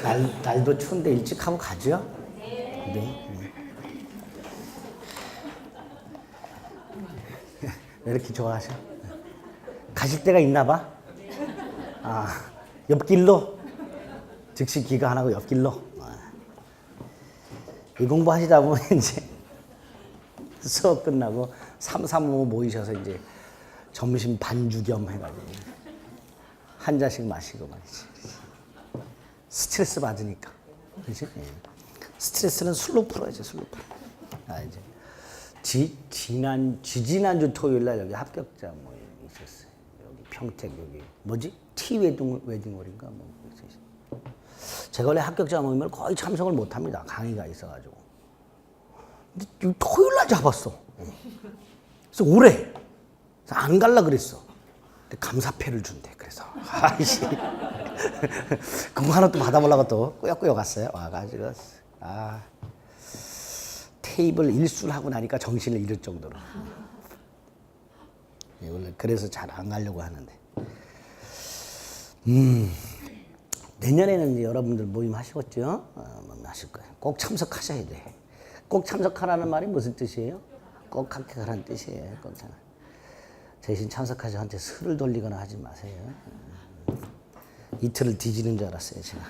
날도 추운데 일찍 하고 가죠? 네. 왜 이렇게 좋아하셔? 가실 데가 있나 봐? 아, 옆길로? 즉시 귀가 안 하고 옆길로? 이 공부하시다 보면 이제 수업 끝나고 3, 3, 5 모이셔서 이제 점심 반주 겸 해가지고 한 잔씩 마시고 말이지. 스트레스 받으니까. 그렇지? 예. 스트레스는 술로 풀어야지, 술로 풀어. 이제 지난주 토요일 날 여기 합격자 모임 있었어요. 여기 평택 여기 뭐지? 티 웨딩홀인가 뭐 있었어요. 제가 원래 합격자 모임을 거의 참석을 못 합니다. 강의가 있어가지고. 근데 토요일 날 잡았어. 그래서 오래. 그래서 안 갈라 그랬어. 근데 감사패를 준대. 그래서 아이씨. 그거 하나 또 받아보려고 또 꾸역꾸역 갔어요. 와가지고 테이블 일수를 하고 나니까 정신을 잃을 정도로. 원래 그래서 잘 안 가려고 하는데. 내년에는 이제 여러분들 모임 하시겠죠? 하실 거예요. 꼭 참석하셔야 돼. 꼭 참석하라는 말이 무슨 뜻이에요? 꼭 합격하라는 뜻이에요. 꼭 대신 참석하지 한테 술을 돌리거나 하지 마세요. 이틀을 뒤지는 줄 알았어요, 제가.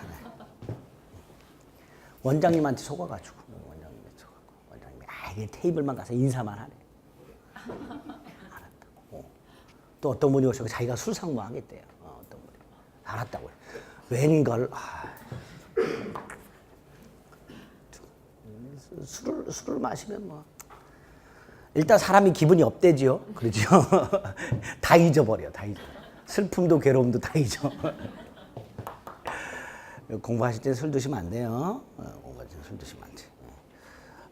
원장님한테 속아가지고. 원장님이 이게 테이블만 가서 인사만 하네. 알았다고. 또 어떤 분이 오셔서 자기가 술 상무하겠대요. 어떤 분이. 알았다고. 웬걸. 술을 마시면 뭐. 일단 사람이 기분이 업되지요. 그렇죠? 다 잊어버려. 슬픔도 괴로움도 다 잊어. 공부하실 때 술 드시면 안 돼요. 공부할 때 술 드시면 안 돼.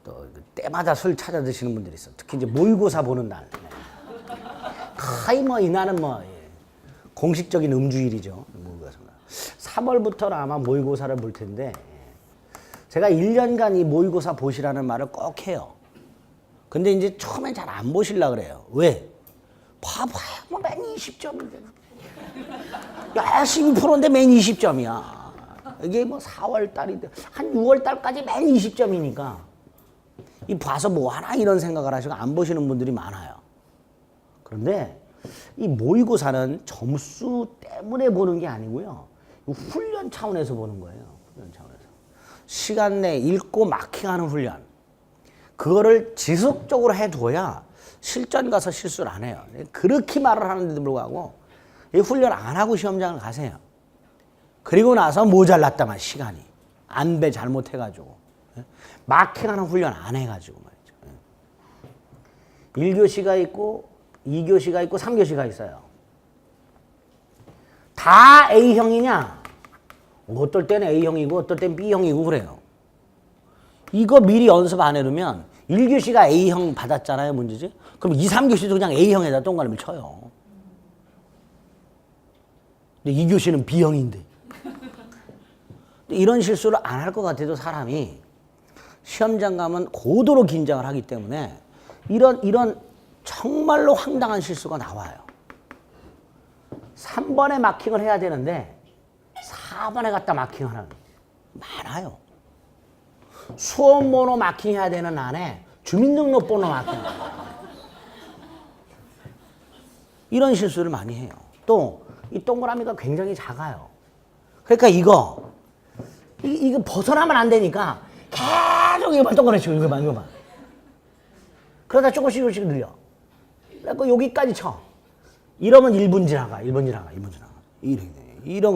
또 때마다 술 찾아 드시는 분들이 있어. 특히 이제 모의고사 보는 날. 거의 뭐 이날은 뭐 공식적인 음주일이죠. 모의고사. 3월부터는 아마 모의고사를 볼 텐데 제가 1년간 이 모의고사 보시라는 말을 꼭 해요. 근데 이제 처음엔 잘 안 보시려고 그래요. 왜? 봐봐야 뭐 맨 20점인데. 열심히 푸는데 맨 20점이야. 이게 뭐 4월 달인데 한 6월 달까지 맨 20점이니까 이 봐서 뭐 하나 이런 생각을 하시고 안 보시는 분들이 많아요. 그런데 이 모의고사는 점수 때문에 보는 게 아니고요. 훈련 차원에서 보는 거예요. 훈련 차원에서. 시간 내에 읽고 마킹하는 훈련. 그거를 지속적으로 해둬야 실전 가서 실수를 안 해요. 그렇게 말을 하는데도 불구하고 이 훈련 안 하고 시험장을 가세요. 그리고 나서 모자랐다만 시간이. 안배 잘못해가지고. 마킹하는 훈련 안 해가지고 말이죠. 1교시가 있고 2교시가 있고 3교시가 있어요. 다 A형이냐? 어떨 때는 A형이고 어떨 때는 B형이고 그래요. 이거 미리 연습 안 해두면 1교시가 A형 받았잖아요, 문제지? 그럼 2, 3교시도 그냥 A형에다 동그라미를 쳐요. 근데 2교시는 B형인데. 이런 실수를 안 할 것 같아도 사람이 시험장 가면 고도로 긴장을 하기 때문에 이런 정말로 황당한 실수가 나와요. 3번에 마킹을 해야 되는데 4번에 갖다 마킹하는 많아요. 수험번호 마킹해야 되는 안에 주민등록번호 마킹. 이런 실수를 많이 해요. 또 이 동그라미가 굉장히 작아요. 그러니까 이거 벗어나면 안 되니까 계속 이거만 동그라미 치고 이거만. 그러다 조금씩 늘려. 그래서 여기까지 쳐. 이러면 1분 지나가. 이런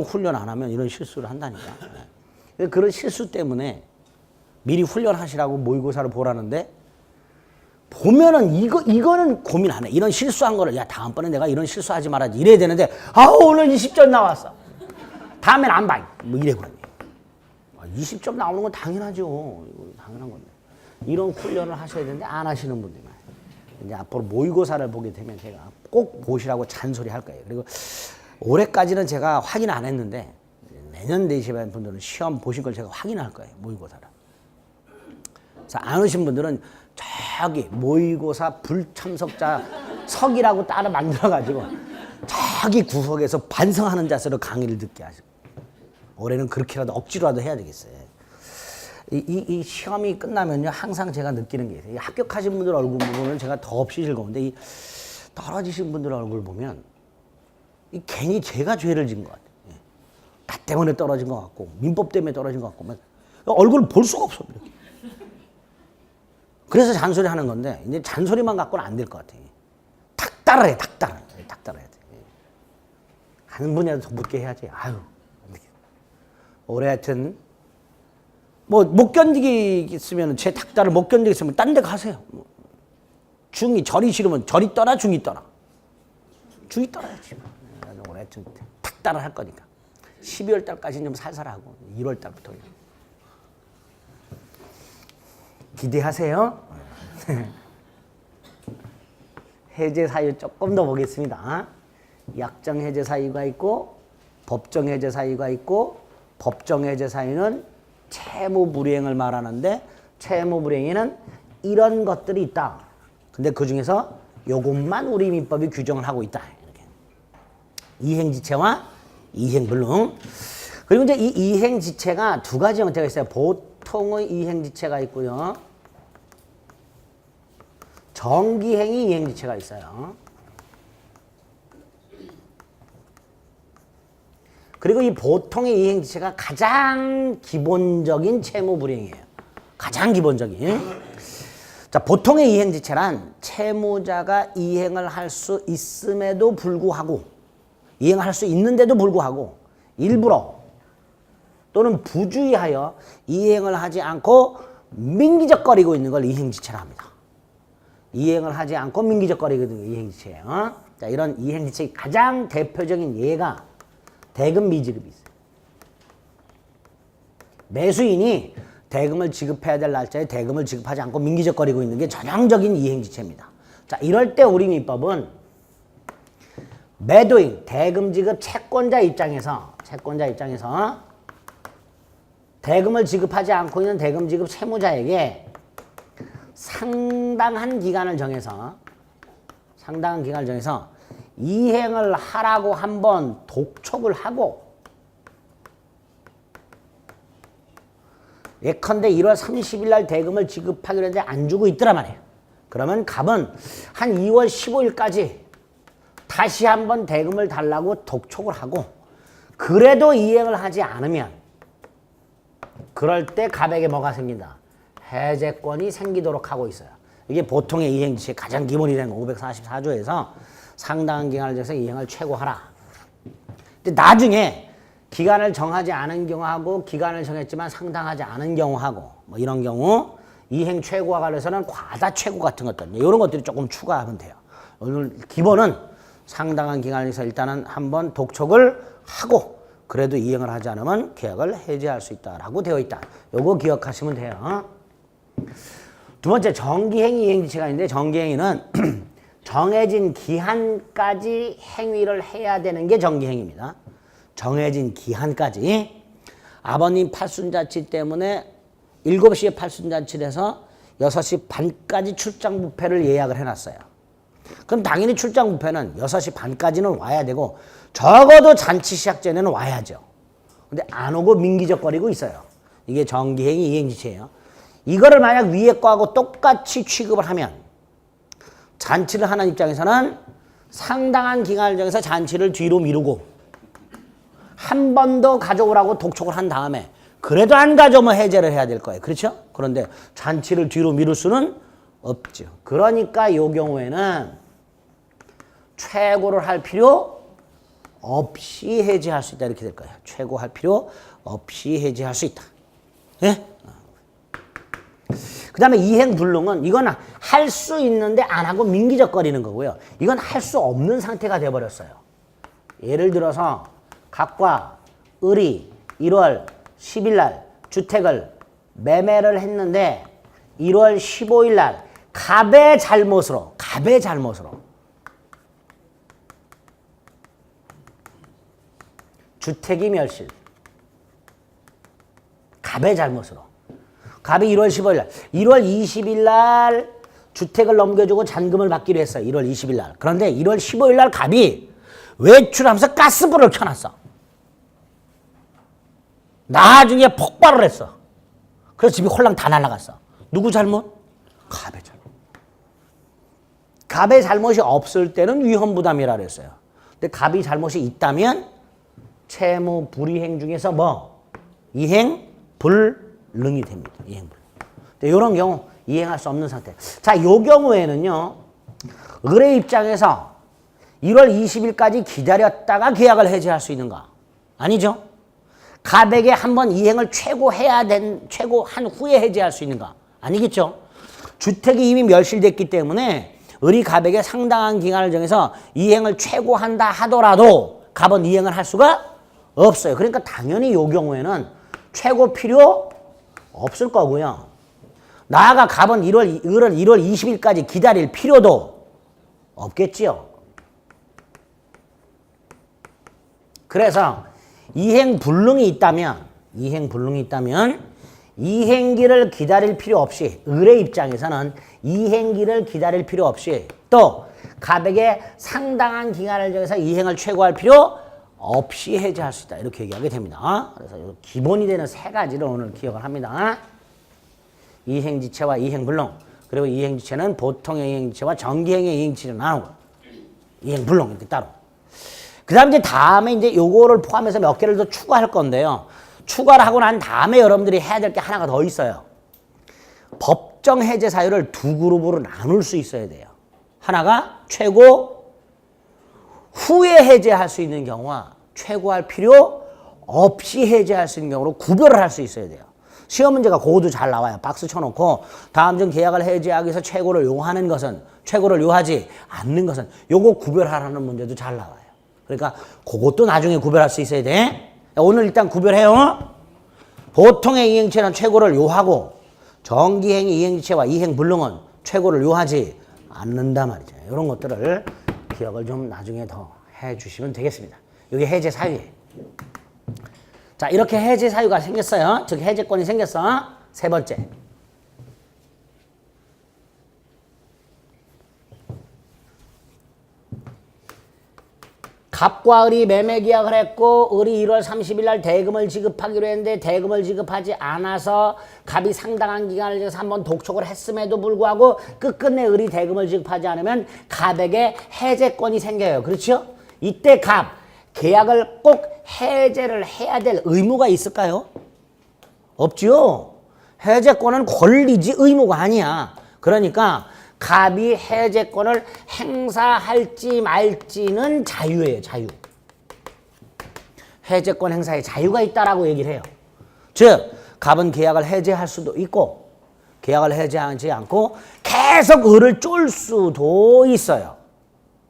훈련 안 하면 이런 실수를 한다니까. 그런 실수 때문에 미리 훈련하시라고 모의고사를 보라는데 보면은 이거는 고민 안 해. 이런 실수한 거를 야 다음번에 내가 이런 실수하지 말아야지 이래야 되는데 오늘 20점 나왔어. 다음엔 안 봐. 뭐 이래버렸네. 20점 나오는 건 당연하죠. 당연한 건데. 이런 훈련을 하셔야 되는데 안 하시는 분들이 많아요. 이제 앞으로 모의고사를 보게 되면 제가 꼭 보시라고 잔소리 할 거예요. 그리고 올해까지는 제가 확인 안 했는데 내년 되시는 분들은 시험 보신 걸 제가 확인할 거예요. 모의고사를. 그래서 안 오신 분들은 저기 모의고사 불참석자 석이라고 따로 만들어가지고 저기 구석에서 반성하는 자세로 강의를 듣게 하시고 올해는 그렇게라도 억지로라도 해야 되겠어요. 이 시험이 끝나면요, 항상 제가 느끼는 게 있어요. 합격하신 분들 얼굴 보면 제가 더없이 즐거운데, 이 떨어지신 분들 얼굴 보면, 이 괜히 제가 죄를 지은 것 같아요. 나 때문에 떨어진 것 같고, 민법 때문에 떨어진 것 같고, 얼굴을 볼 수가 없어. 이렇게. 그래서 잔소리 하는 건데, 이제 잔소리만 갖고는 안 될 것 같아요. 탁 따라해, 탁 따라해. 탁 따라야 돼. 하는 분야도 더 묻게 해야지. 아유. 올해 하여튼, 못 견디겠으면, 제 탁달을 못 견디겠으면 딴 데 가세요. 중이, 절이 싫으면 절이 떠나, 중이 떠나. 중이 떠나야지. 올해 하여튼 탁달을 할 거니까. 12월 달까지는 좀 살살하고, 1월 달부터. 기대하세요. 해제 사유 조금 더 보겠습니다. 약정 해제 사유가 있고, 법정 해제 사유가 있고, 법정 해제 사유는 채무 불이행을 말하는데, 채무 불이행에는 이런 것들이 있다. 근데 그 중에서 요것만 우리 민법이 규정을 하고 있다. 이렇게. 이행지체와 이행불능. 그리고 이제 이 이행지체가 두 가지 형태가 있어요. 보통의 이행지체가 있고요. 정기행위 이행지체가 있어요. 그리고 이 보통의 이행지체가 가장 기본적인 채무불이행이에요. 가장 기본적인. 자, 보통의 이행지체란 채무자가 이행을 할 수 있음에도 불구하고, 이행을 할 수 있는데도 불구하고 일부러 또는 부주의하여 이행을 하지 않고 민기적거리고 있는 걸 이행지체라 합니다. 이행을 하지 않고 민기적거리고 있는 게 이행지체예요. 자, 이런 이행지체의 가장 대표적인 예가 대금 미지급이 있어요. 매수인이 대금을 지급해야 될 날짜에 대금을 지급하지 않고 민기적거리고 있는 게 전형적인 이행지체입니다. 자, 이럴 때 우리 민법은 매도인, 대금 지급 채권자 입장에서 대금을 지급하지 않고 있는 대금 지급 채무자에게 상당한 기간을 정해서 이행을 하라고 한번 독촉을 하고, 예컨대 1월 30일 날 대금을 지급하기로 했는데 안 주고 있더란 말이에요. 그러면 갑은 한 2월 15일까지 다시 한번 대금을 달라고 독촉을 하고, 그래도 이행을 하지 않으면 그럴 때 갑에게 뭐가 생긴다? 해제권이 생기도록 하고 있어요. 이게 보통의 이행지체의 가장 기본이 되는 544조에서 상당한 기간을 정해서 이행을 최고하라. 근데 나중에 기간을 정하지 않은 경우하고 기간을 정했지만 상당하지 않은 경우하고 뭐 이런 경우 이행 최고와 관련해서는 과다 최고 같은 것들 이런 것들이 조금 추가하면 돼요. 오늘 기본은 상당한 기간에서 일단은 한번 독촉을 하고 그래도 이행을 하지 않으면 계약을 해지할 수 있다라고 되어 있다. 요거 기억하시면 돼요. 두 번째 정기행 이행지체가 있는데 정기행위는 정해진 기한까지 행위를 해야 되는 게 정기행위입니다. 정해진 기한까지. 아버님 팔순잔치 때문에 7시에 팔순잔치를 해서 6시 반까지 출장 뷔페를 예약을 해놨어요. 그럼 당연히 출장 뷔페는 6시 반까지는 와야 되고 적어도 잔치 시작 전에는 와야죠. 근데 안 오고 민기적거리고 있어요. 이게 정기행위 이행지체예요. 이거를 만약 위에 거하고 똑같이 취급을 하면 잔치를 하는 입장에서는 상당한 기간을 정해서 잔치를 뒤로 미루고 한 번 더 가져오라고 독촉을 한 다음에 그래도 안 가져오면 해제를 해야 될 거예요. 그렇죠? 그런데 잔치를 뒤로 미룰 수는 없죠. 그러니까 이 경우에는 최고를 할 필요 없이 해제할 수 있다. 이렇게 될 거예요. 최고할 필요 없이 해제할 수 있다. 예? 그 다음에 이행불능은 이건 할 수 있는데 안 하고 민기적거리는 거고요. 이건 할 수 없는 상태가 돼버렸어요. 예를 들어서 갑과 을이 1월 10일 날 주택을 매매를 했는데 1월 15일 날 갑의 잘못으로 주택이 멸실. 갑의 잘못으로. 갑이 1월 15일 날, 1월 20일 날 주택을 넘겨주고 잔금을 받기로 했어요. 1월 20일 날. 그런데 1월 15일 날 갑이 외출하면서 가스불을 켜놨어. 나중에 폭발을 했어. 그래서 집이 홀랑 다 날아갔어. 누구 잘못? 갑의 잘못. 갑의 잘못이 없을 때는 위험부담이라 그랬어요. 근데 갑이 잘못이 있다면 채무 불이행 중에서 뭐? 이행 불능이 됩니다. 이행 불능. 이런 경우 이행할 수 없는 상태. 자, 이 경우에는요. 을의 입장에서 1월 20일까지 기다렸다가 계약을 해지할 수 있는가? 아니죠. 갑에게 한번 이행을 최고한 후에 해지할 수 있는가? 아니겠죠. 주택이 이미 멸실됐기 때문에 을이 갑에게 상당한 기간을 정해서 이행을 최고한다 하더라도 갑은 이행을 할 수가 없어요. 그러니까 당연히 이 경우에는 최고 필요 없을 거고요. 나아가 갑은 1월 20일까지 기다릴 필요도 없겠지요. 그래서 이행불능이 있다면 이행기를 기다릴 필요 없이 을의 입장에서는 이행기를 기다릴 필요 없이 또 갑에게 상당한 기간을 정해서 이행을 최고할 필요 없이 해지할 수 있다. 이렇게 얘기하게 됩니다. 그래서 기본이 되는 세 가지를 오늘 기억을 합니다. 이행지체와 이행불능. 그리고 이행지체는 보통의 이행지체와 정기행의 이행지체로 나누고 이행불능 이렇게 따로. 그 다음에 이제 요거를 포함해서 몇 개를 더 추가할 건데요. 추가를 하고 난 다음에 여러분들이 해야 될 게 하나가 더 있어요. 법정 해제 사유를 두 그룹으로 나눌 수 있어야 돼요. 하나가 최고 후에 해제할 수 있는 경우와 최고할 필요 없이 해제할 수 있는 경우로 구별을 할 수 있어야 돼요. 시험 문제가 그것도 잘 나와요. 박스 쳐놓고 다음 중 계약을 해제하기 위해서 최고를 요하는 것은 최고를 요하지 않는 것은 요거 구별하라는 문제도 잘 나와요. 그러니까 그것도 나중에 구별할 수 있어야 돼. 오늘 일단 구별해요. 보통의 이행체는 최고를 요하고 정기행 이행지체와 이행불능은 최고를 요하지 않는다 말이죠. 이런 것들을 기억을 좀 나중에 더 해주시면 되겠습니다. 이게 해제 사유예요. 자, 이렇게 해제 사유가 생겼어요. 즉 해제권이 생겼어. 세 번째. 갑과 을이 매매 계약을 했고 을이 1월 30일 날 대금을 지급하기로 했는데 대금을 지급하지 않아서 갑이 상당한 기간을 정해서 한번 독촉을 했음에도 불구하고 끝끝내 을이 대금을 지급하지 않으면 갑에게 해제권이 생겨요. 그렇죠? 이때 갑 계약을 꼭 해제를 해야 될 의무가 있을까요? 없지요. 해제권은 권리지 의무가 아니야. 그러니까 갑이 해제권을 행사할지 말지는 자유예요. 자유. 해제권 행사에 자유가 있다라고 얘기를 해요. 즉 갑은 계약을 해제할 수도 있고 계약을 해제하지 않고 계속 을을 쫄 수도 있어요.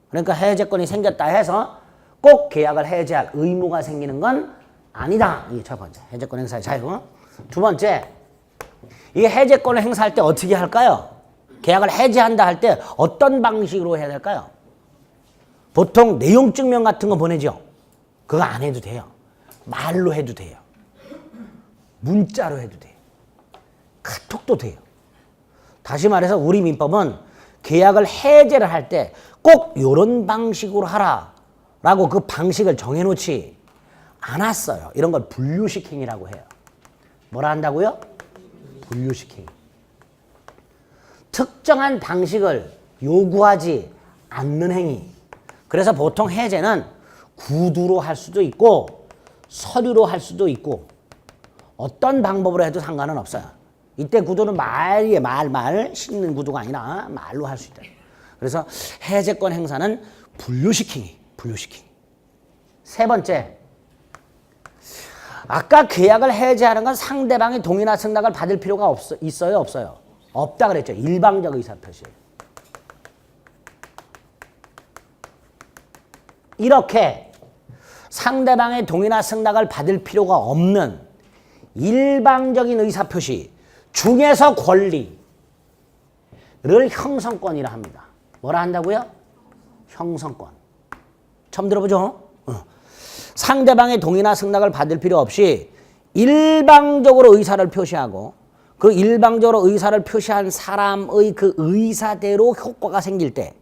그러니까 해제권이 생겼다 해서 꼭 계약을 해제할 의무가 생기는 건 아니다. 이게 첫 번째. 해제권 행사의 자유. 두 번째. 이 해제권을 행사할 때 어떻게 할까요? 계약을 해제한다 할 때 어떤 방식으로 해야 될까요? 보통 내용 증명 같은 거 보내죠. 그거 안 해도 돼요. 말로 해도 돼요. 문자로 해도 돼요. 카톡도 돼요. 다시 말해서 우리 민법은 계약을 해제를 할 때 꼭 이런 방식으로 하라라고 그 방식을 정해놓지 않았어요. 이런 걸 분류시킹이라고 해요. 뭐라 한다고요? 분류시킹. 특정한 방식을 요구하지 않는 행위. 그래서 보통 해제는 구두로 할 수도 있고 서류로 할 수도 있고 어떤 방법으로 해도 상관은 없어요. 이때 구두는 말 씻는 구두가 아니라 말로 할 수 있다. 그래서 해제권 행사는 분류시킹이. 세 번째. 아까 계약을 해제하는 건 상대방의 동의나 승낙을 받을 필요가 있어요? 없어요? 없다 그랬죠. 일방적 의사표시. 이렇게 상대방의 동의나 승낙을 받을 필요가 없는 일방적인 의사표시 중에서 권리를 형성권이라 합니다. 뭐라 한다고요? 형성권. 처음 들어보죠? 상대방의 동의나 승낙을 받을 필요 없이 일방적으로 의사를 표시하고 그 일방적으로 의사를 표시한 사람의 그 의사대로 효과가 생길 때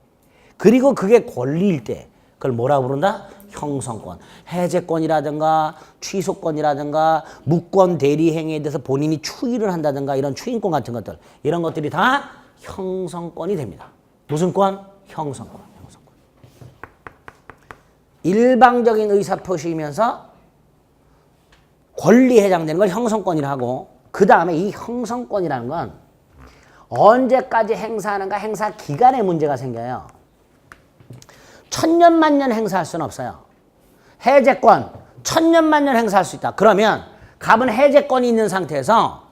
그리고 그게 권리일 때 그걸 뭐라 부른다? 형성권. 해제권이라든가 취소권이라든가 무권 대리 행위에 대해서 본인이 추의를 한다든가 이런 추인권 같은 것들, 이런 것들이 다 형성권이 됩니다. 무슨 권? 형성권. 형성권. 일방적인 의사표시이면서 권리에 해당되는 걸 형성권이라 하고, 그 다음에 이 형성권이라는 건 언제까지 행사하는가, 행사 기간에 문제가 생겨요. 천년만년 행사할 수는 없어요. 해제권 천년만년 행사할 수 있다. 그러면 갑은 해제권이 있는 상태에서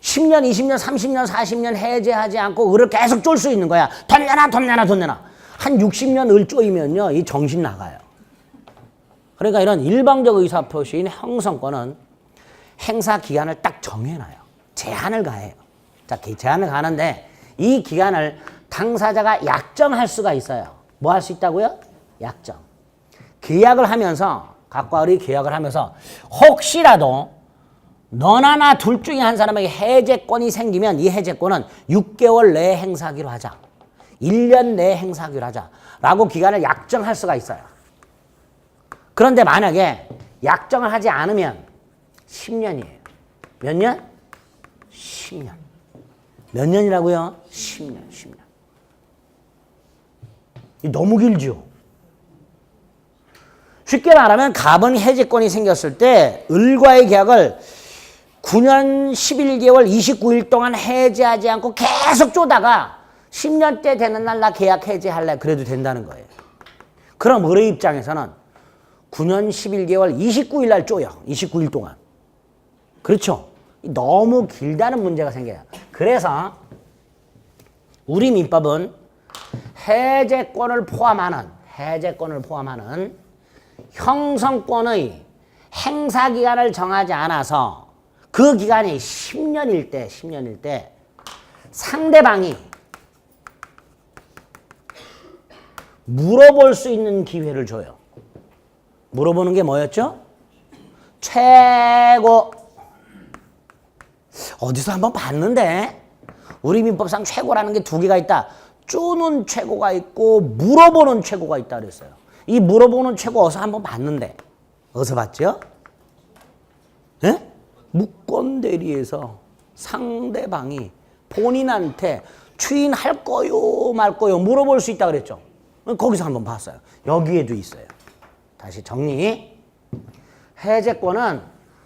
10년, 20년, 30년, 40년 해제하지 않고 을을 계속 쫄 수 있는 거야. 돈 내놔, 돈 내놔, 돈 내놔. 한 60년 을 쪼이면요, 이 정신 나가요. 그러니까 이런 일방적 의사표시인 형성권은 행사 기간을 딱 정해놔요. 제한을 가해요. 자, 제한을 가는데 이 기간을 당사자가 약정할 수가 있어요. 뭐 할 수 있다고요? 약정. 계약을 하면서, 갑과 을이 계약을 하면서 혹시라도 너나 나 둘 중에 한 사람에게 해제권이 생기면 이 해제권은 6개월 내에 행사하기로 하자. 1년 내에 행사하기로 하자. 라고 기간을 약정할 수가 있어요. 그런데 만약에 약정을 하지 않으면 10년이에요. 몇 년? 10년. 몇 년이라고요? 10년, 10년. 너무 길죠? 쉽게 말하면 갑은 해제권이 생겼을 때 을과의 계약을 9년 11개월 29일 동안 해제하지 않고 계속 쪼다가 10년째 되는 날 나 계약 해제할래 그래도 된다는 거예요. 그럼 을의 입장에서는 9년 11개월 29일 날 쪼요. 29일 동안. 그렇죠? 너무 길다는 문제가 생겨요. 그래서 우리 민법은 해제권을 포함하는 형성권의 행사기간을 정하지 않아서 그 기간이 10년일 때 상대방이 물어볼 수 있는 기회를 줘요. 물어보는 게 뭐였죠? 최고. 어디서 한번 봤는데 우리 민법상 최고라는 게 두 개가 있다. 쪼는 최고가 있고 물어보는 최고가 있다 그랬어요. 이 물어보는 최고 어디서 한번 봤는데 어디서 봤죠? 예? 무권대리에서 상대방이 본인한테 추인할 거요 말 거요 물어볼 수 있다 그랬죠. 거기서 한번 봤어요. 여기에도 있어요. 다시 정리. 해제권은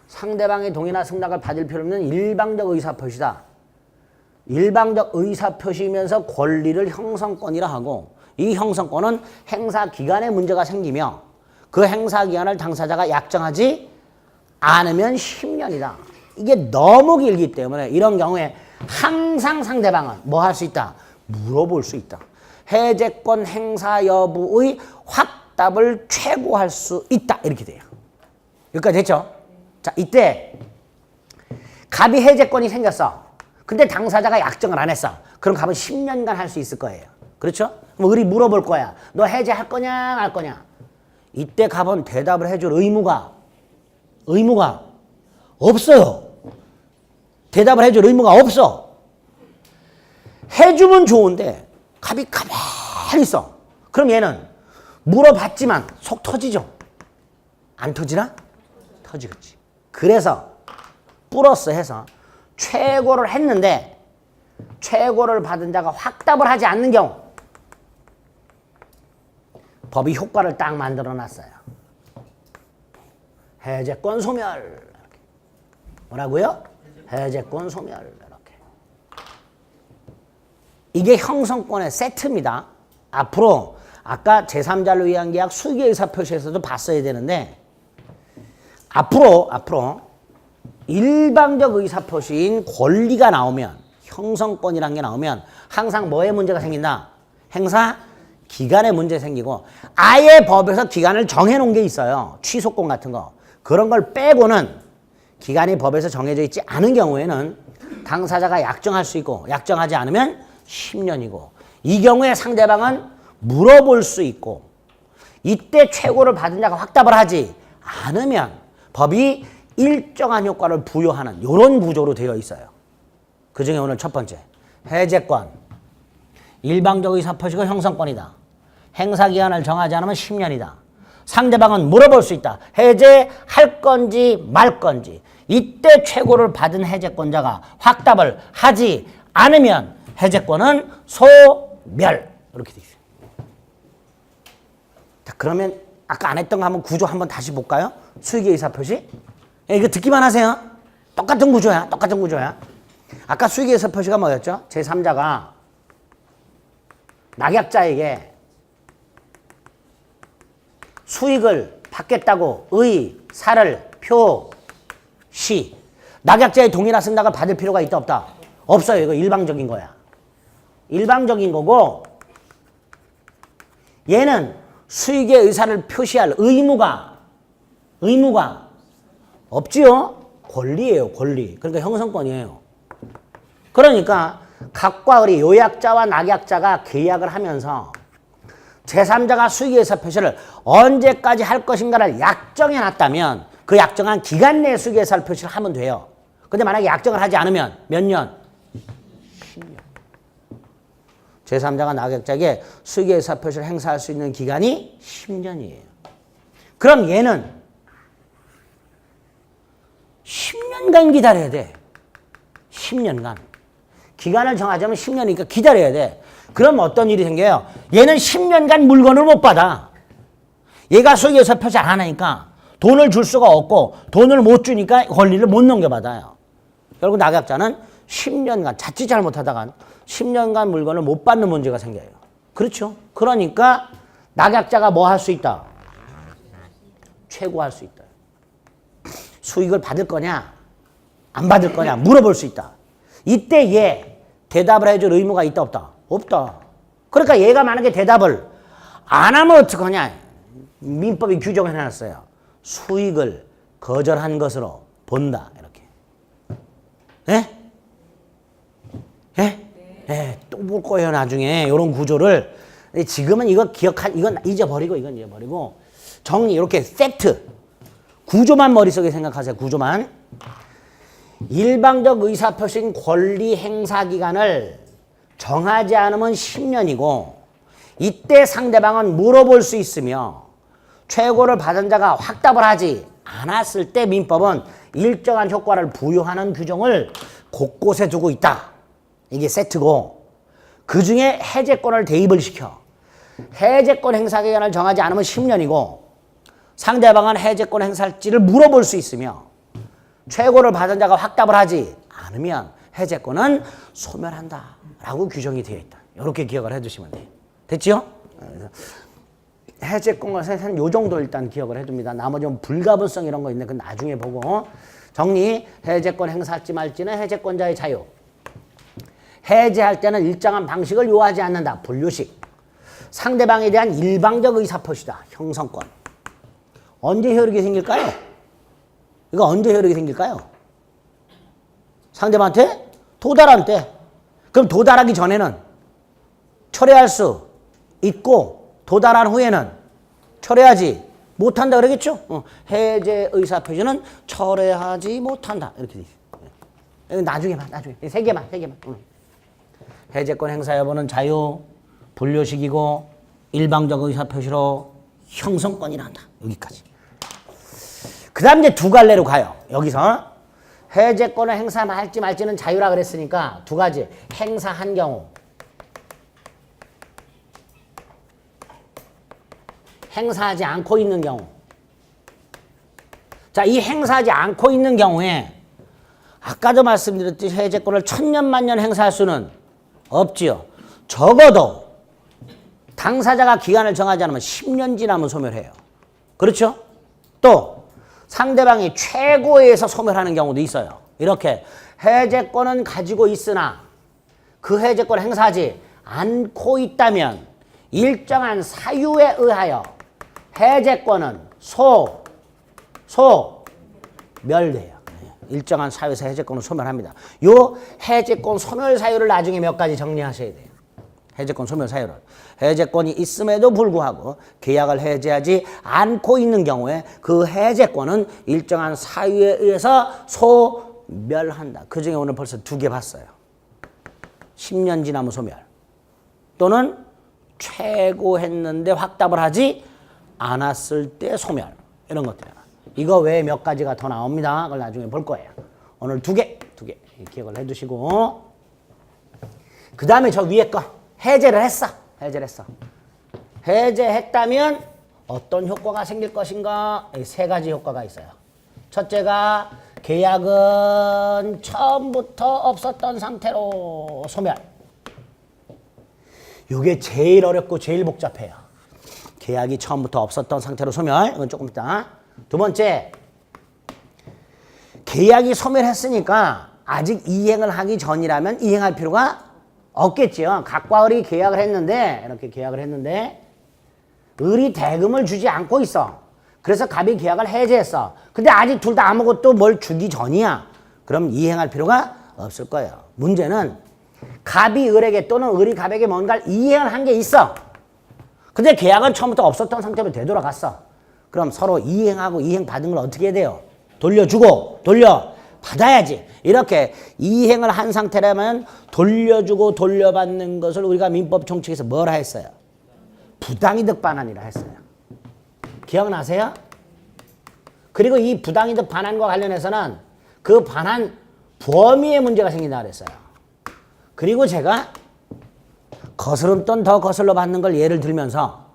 상대방의 동의나 승낙을 받을 필요 없는 일방적 의사표시다. 일방적 의사표시이면서 권리를 형성권이라 하고, 이 형성권은 행사 기간에 문제가 생기며 그 행사 기간을 당사자가 약정하지 않으면 10년이다. 이게 너무 길기 때문에 이런 경우에 항상 상대방은 뭐 할 수 있다? 물어볼 수 있다. 해제권 행사 여부의 확답을 최고할 수 있다. 이렇게 돼요. 여기까지 됐죠? 자, 이때 갑이 해제권이 생겼어. 근데 당사자가 약정을 안 했어. 그럼 갑은 10년간 할 수 있을 거예요. 그렇죠? 그럼 을이 물어볼 거야. 너 해제할 거냐 말 거냐. 이때 갑은 대답을 해줄 의무가 없어요. 대답을 해줄 의무가 없어. 해주면 좋은데 갑이 가만히 있어. 그럼 얘는 물어봤지만 속 터지죠. 안 터지나? 터지겠지. 그래서 플러스 해서 최고를 했는데 최고를 받은 자가 확답을 하지 않는 경우 법이 효과를 딱 만들어 놨어요. 해제권 소멸. 뭐라고요? 해제권 소멸. 이렇게. 이게 형성권의 세트입니다. 앞으로 아까 제3자를 위한 계약 수기의사표시에서도 봤어야 되는데 앞으로 일방적 의사표시인 권리가 나오면, 형성권이란 게 나오면 항상 뭐에 문제가 생긴다? 행사 기간에 문제 생기고, 아예 법에서 기간을 정해놓은 게 있어요. 취소권 같은 거. 그런 걸 빼고는 기간이 법에서 정해져 있지 않은 경우에는 당사자가 약정할 수 있고 약정하지 않으면 10년이고, 이 경우에 상대방은 물어볼 수 있고, 이때 최고를 받은 자가 확답을 하지 않으면 법이 일정한 효과를 부여하는 이런 구조로 되어 있어요. 그중에 오늘 첫 번째, 해제권. 일방적 의사표시가 형성권이다. 행사기간을 정하지 않으면 10년이다. 상대방은 물어볼 수 있다. 해제할 건지 말 건지. 이때 최고를 받은 해제권자가 확답을 하지 않으면 해제권은 소멸. 이렇게 돼 있어요. 자, 그러면 아까 안 했던 거 한번 구조 한번 다시 볼까요? 수익의 의사표시. 이거 듣기만 하세요. 똑같은 구조야. 똑같은 구조야. 아까 수익의 의사표시가 뭐였죠? 제3자가 낙약자에게 수익을 받겠다고 의사를 표시. 낙약자의 동의나 승낙을 받을 필요가 있다 없다? 없어요. 이거 일방적인 거야. 일방적인 거고 얘는 수익의 의사를 표시할 의무가 없지요. 권리예요. 권리. 그러니까 형성권이에요. 그러니까 각과 을이 요약자와 낙약자가 계약을 하면서 제3자가 수익의 의사 표시를 언제까지 할 것인가를 약정해 놨다면 그 약정한 기간 내에 수익의 의사 표시를 하면 돼요. 근데 만약에 약정을 하지 않으면 몇 년? 10년. 제3자가 낙약자에게 수익의 의사 표시를 행사할 수 있는 기간이 10년이에요. 그럼 얘는 10년간 기다려야 돼. 10년간. 기간을 정하자면 10년이니까 기다려야 돼. 그럼 어떤 일이 생겨요? 얘는 10년간 물건을 못 받아. 얘가 수익의 의사 표시 안 하니까 돈을 줄 수가 없고 돈을 못 주니까 권리를 못 넘겨받아요. 결국 낙약자는 10년간 자칫 잘못하다간 10년간 물건을 못 받는 문제가 생겨요. 그렇죠? 그러니까 낙약자가 뭐 할 수 있다? 최고할 수 있다. 수익을 받을 거냐 안 받을 거냐 물어볼 수 있다. 이때 얘 대답을 해줄 의무가 있다 없다? 없다. 그러니까 얘가 만약에 대답을 안 하면 어떡하냐. 민법이 규정을 해놨어요. 수익을 거절한 것으로 본다. 이렇게. 예? 예? 예, 또 볼 거예요 나중에 이런 구조를. 지금은 이거 이건 잊어버리고 이건 잊어버리고 정리 이렇게 팩트 구조만 머릿속에 생각하세요. 구조만. 일방적 의사표시인 권리 행사 기간을 정하지 않으면 10년이고 이때 상대방은 물어볼 수 있으며 최고를 받은 자가 확답을 하지 않았을 때 민법은 일정한 효과를 부여하는 규정을 곳곳에 두고 있다. 이게 세트고 그중에 해제권을 대입을 시켜. 해제권 행사 기간을 정하지 않으면 10년이고 상대방은 해제권 행사할지를 물어볼 수 있으며 최고를 받은 자가 확답을 하지 않으면 해제권은 소멸한다 라고 규정이 되어 있다. 이렇게 기억을 해두시면 돼요. 됐지요? 해제권과 생산 요 정도 일단 기억을 해둡니다. 나머지는 불가분성 이런 거 있는데 그건 나중에 보고. 정리. 해제권 행사할지 말지는 해제권자의 자유. 해제할 때는 일정한 방식을 요하지 않는다. 분류식. 상대방에 대한 일방적 의사표시다. 형성권. 언제 효력이 생길까요? 이거 언제 효력이 생길까요? 상대방한테 도달할 때. 그럼 도달하기 전에는 철회할 수 있고 도달한 후에는 철회하지 못한다 그러겠죠? 해제 의사표시는 철회하지 못한다. 이렇게 돼 있어요. 나중에 봐. 나중에. 세 개만. 해제권 행사 여부는 자유, 분류식이고 일방적 의사표시로 형성권이란다. 여기까지. 그 다음 이제 두 갈래로 가요. 여기서 해제권을 행사할지 말지는 자유라 그랬으니까 두 가지. 행사한 경우. 행사하지 않고 있는 경우. 자, 이 행사하지 않고 있는 경우에 아까도 말씀드렸듯이 해제권을 천년만년 행사할 수는 없지요. 적어도 당사자가 기간을 정하지 않으면 10년 지나면 소멸해요. 그렇죠? 또 상대방이 최고에서 소멸하는 경우도 있어요. 이렇게 해제권은 가지고 있으나 그 해제권을 행사하지 않고 있다면 일정한 사유에 의하여 해제권은 소멸돼요. 일정한 사유에서 해제권은 소멸합니다. 요 해제권 소멸 사유를 나중에 몇 가지 정리하셔야 돼요. 해제권 소멸 사유를. 해제권이 있음에도 불구하고 계약을 해제하지 않고 있는 경우에 그 해제권은 일정한 사유에 의해서 소멸한다. 그중에 오늘 벌써 두 개 봤어요. 10년 지나면 소멸. 또는 최고했는데 확답을 하지 않았을 때 소멸. 이런 것들. 이거 외에 몇 가지가 더 나옵니다. 그걸 나중에 볼 거예요. 오늘 두 개 기억을 해두시고. 그 다음에 저 위에 거 해제를 했어. 해제했다면 어떤 효과가 생길 것인가? 세 가지 효과가 있어요. 첫째가 계약은 처음부터 없었던 상태로 소멸. 이게 제일 어렵고 제일 복잡해요. 계약이 처음부터 없었던 상태로 소멸. 이건 조금 이따. 두 번째, 계약이 소멸했으니까 아직 이행을 하기 전이라면 이행할 필요가 없겠지요. 갑과 을이 계약을 했는데, 이렇게 계약을 했는데 을이 대금을 주지 않고 있어. 그래서 갑이 계약을 해제했어. 근데 아직 둘 다 아무것도 뭘 주기 전이야. 그럼 이행할 필요가 없을 거예요. 문제는 갑이 을에게 또는 을이 갑에게 뭔가를 이행을 한 게 있어. 근데 계약은 처음부터 없었던 상태로 되돌아갔어. 그럼 서로 이행하고 이행받은 걸 어떻게 해야 돼요? 돌려주고 돌려받아야지. 이렇게 이행을 한 상태라면 돌려주고 돌려받는 것을 우리가 민법 총칙에서 뭐라 했어요? 부당이득 반환이라 했어요. 기억나세요? 그리고 이 부당이득 반환과 관련해서는 그 반환 범위에 문제가 생긴다 그랬어요. 그리고 제가 거스름돈 더 거슬러 받는 걸 예를 들면서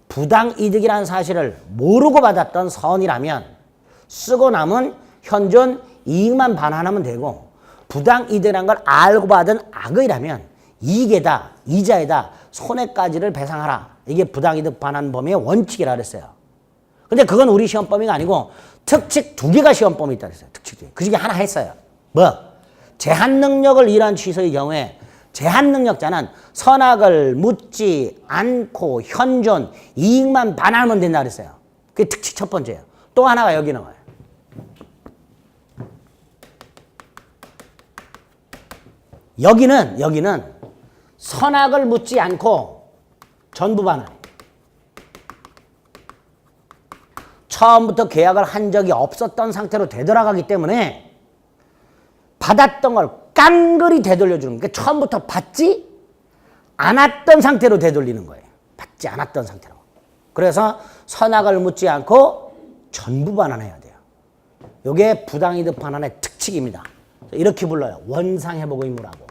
부당이득이라는 사실을 모르고 받았던 선이라면 쓰고 남은 현존 이익만 반환하면 되고, 부당이득이라는 걸 알고 받은 악의라면 이익에다 이자에다 손해까지를 배상하라. 이게 부당이득 반환 범위의 원칙이라 그랬어요. 근데 그건 우리 시험 범위가 아니고 특칙 2개가 시험 범위 있다 그랬어요. 특칙 2개. 그 중에 하나 했어요. 뭐? 제한 능력을 일한 취소의 경우에 제한 능력자는 선악을 묻지 않고 현존 이익만 반환하면 된다 그랬어요. 그게 특칙 첫 번째예요. 또 하나가 여기 나와요. 여기는 선악을 묻지 않고 전부 반환. 처음부터 계약을 한 적이 없었던 상태로 되돌아가기 때문에 받았던 걸 깡그리 되돌려주는, 그러니까 처음부터 받지 않았던 상태로 되돌리는 거예요. 받지 않았던 상태로. 그래서 선악을 묻지 않고 전부 반환해야 돼요. 이게 부당이득 반환의 특칙입니다. 이렇게 불러요. 원상회복 의무라고.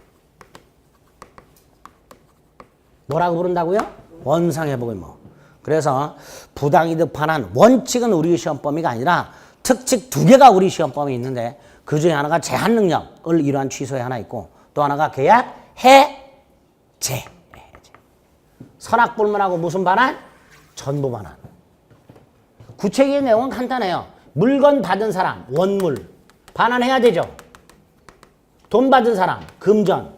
뭐라고 부른다고요? 원상회복 의무. 그래서 부당이득 반환 원칙은 우리 시험 범위가 아니라 특칙 2개가 우리 시험 범위에 있는데, 그 중에 하나가 제한 능력을 이러한 취소에 하나 있고, 또 하나가 계약 해제. 선악불문하고 무슨 반환? 전부 반환. 구체적인 내용은 간단해요. 물건 받은 사람 원물 반환해야 되죠. 돈 받은 사람 금전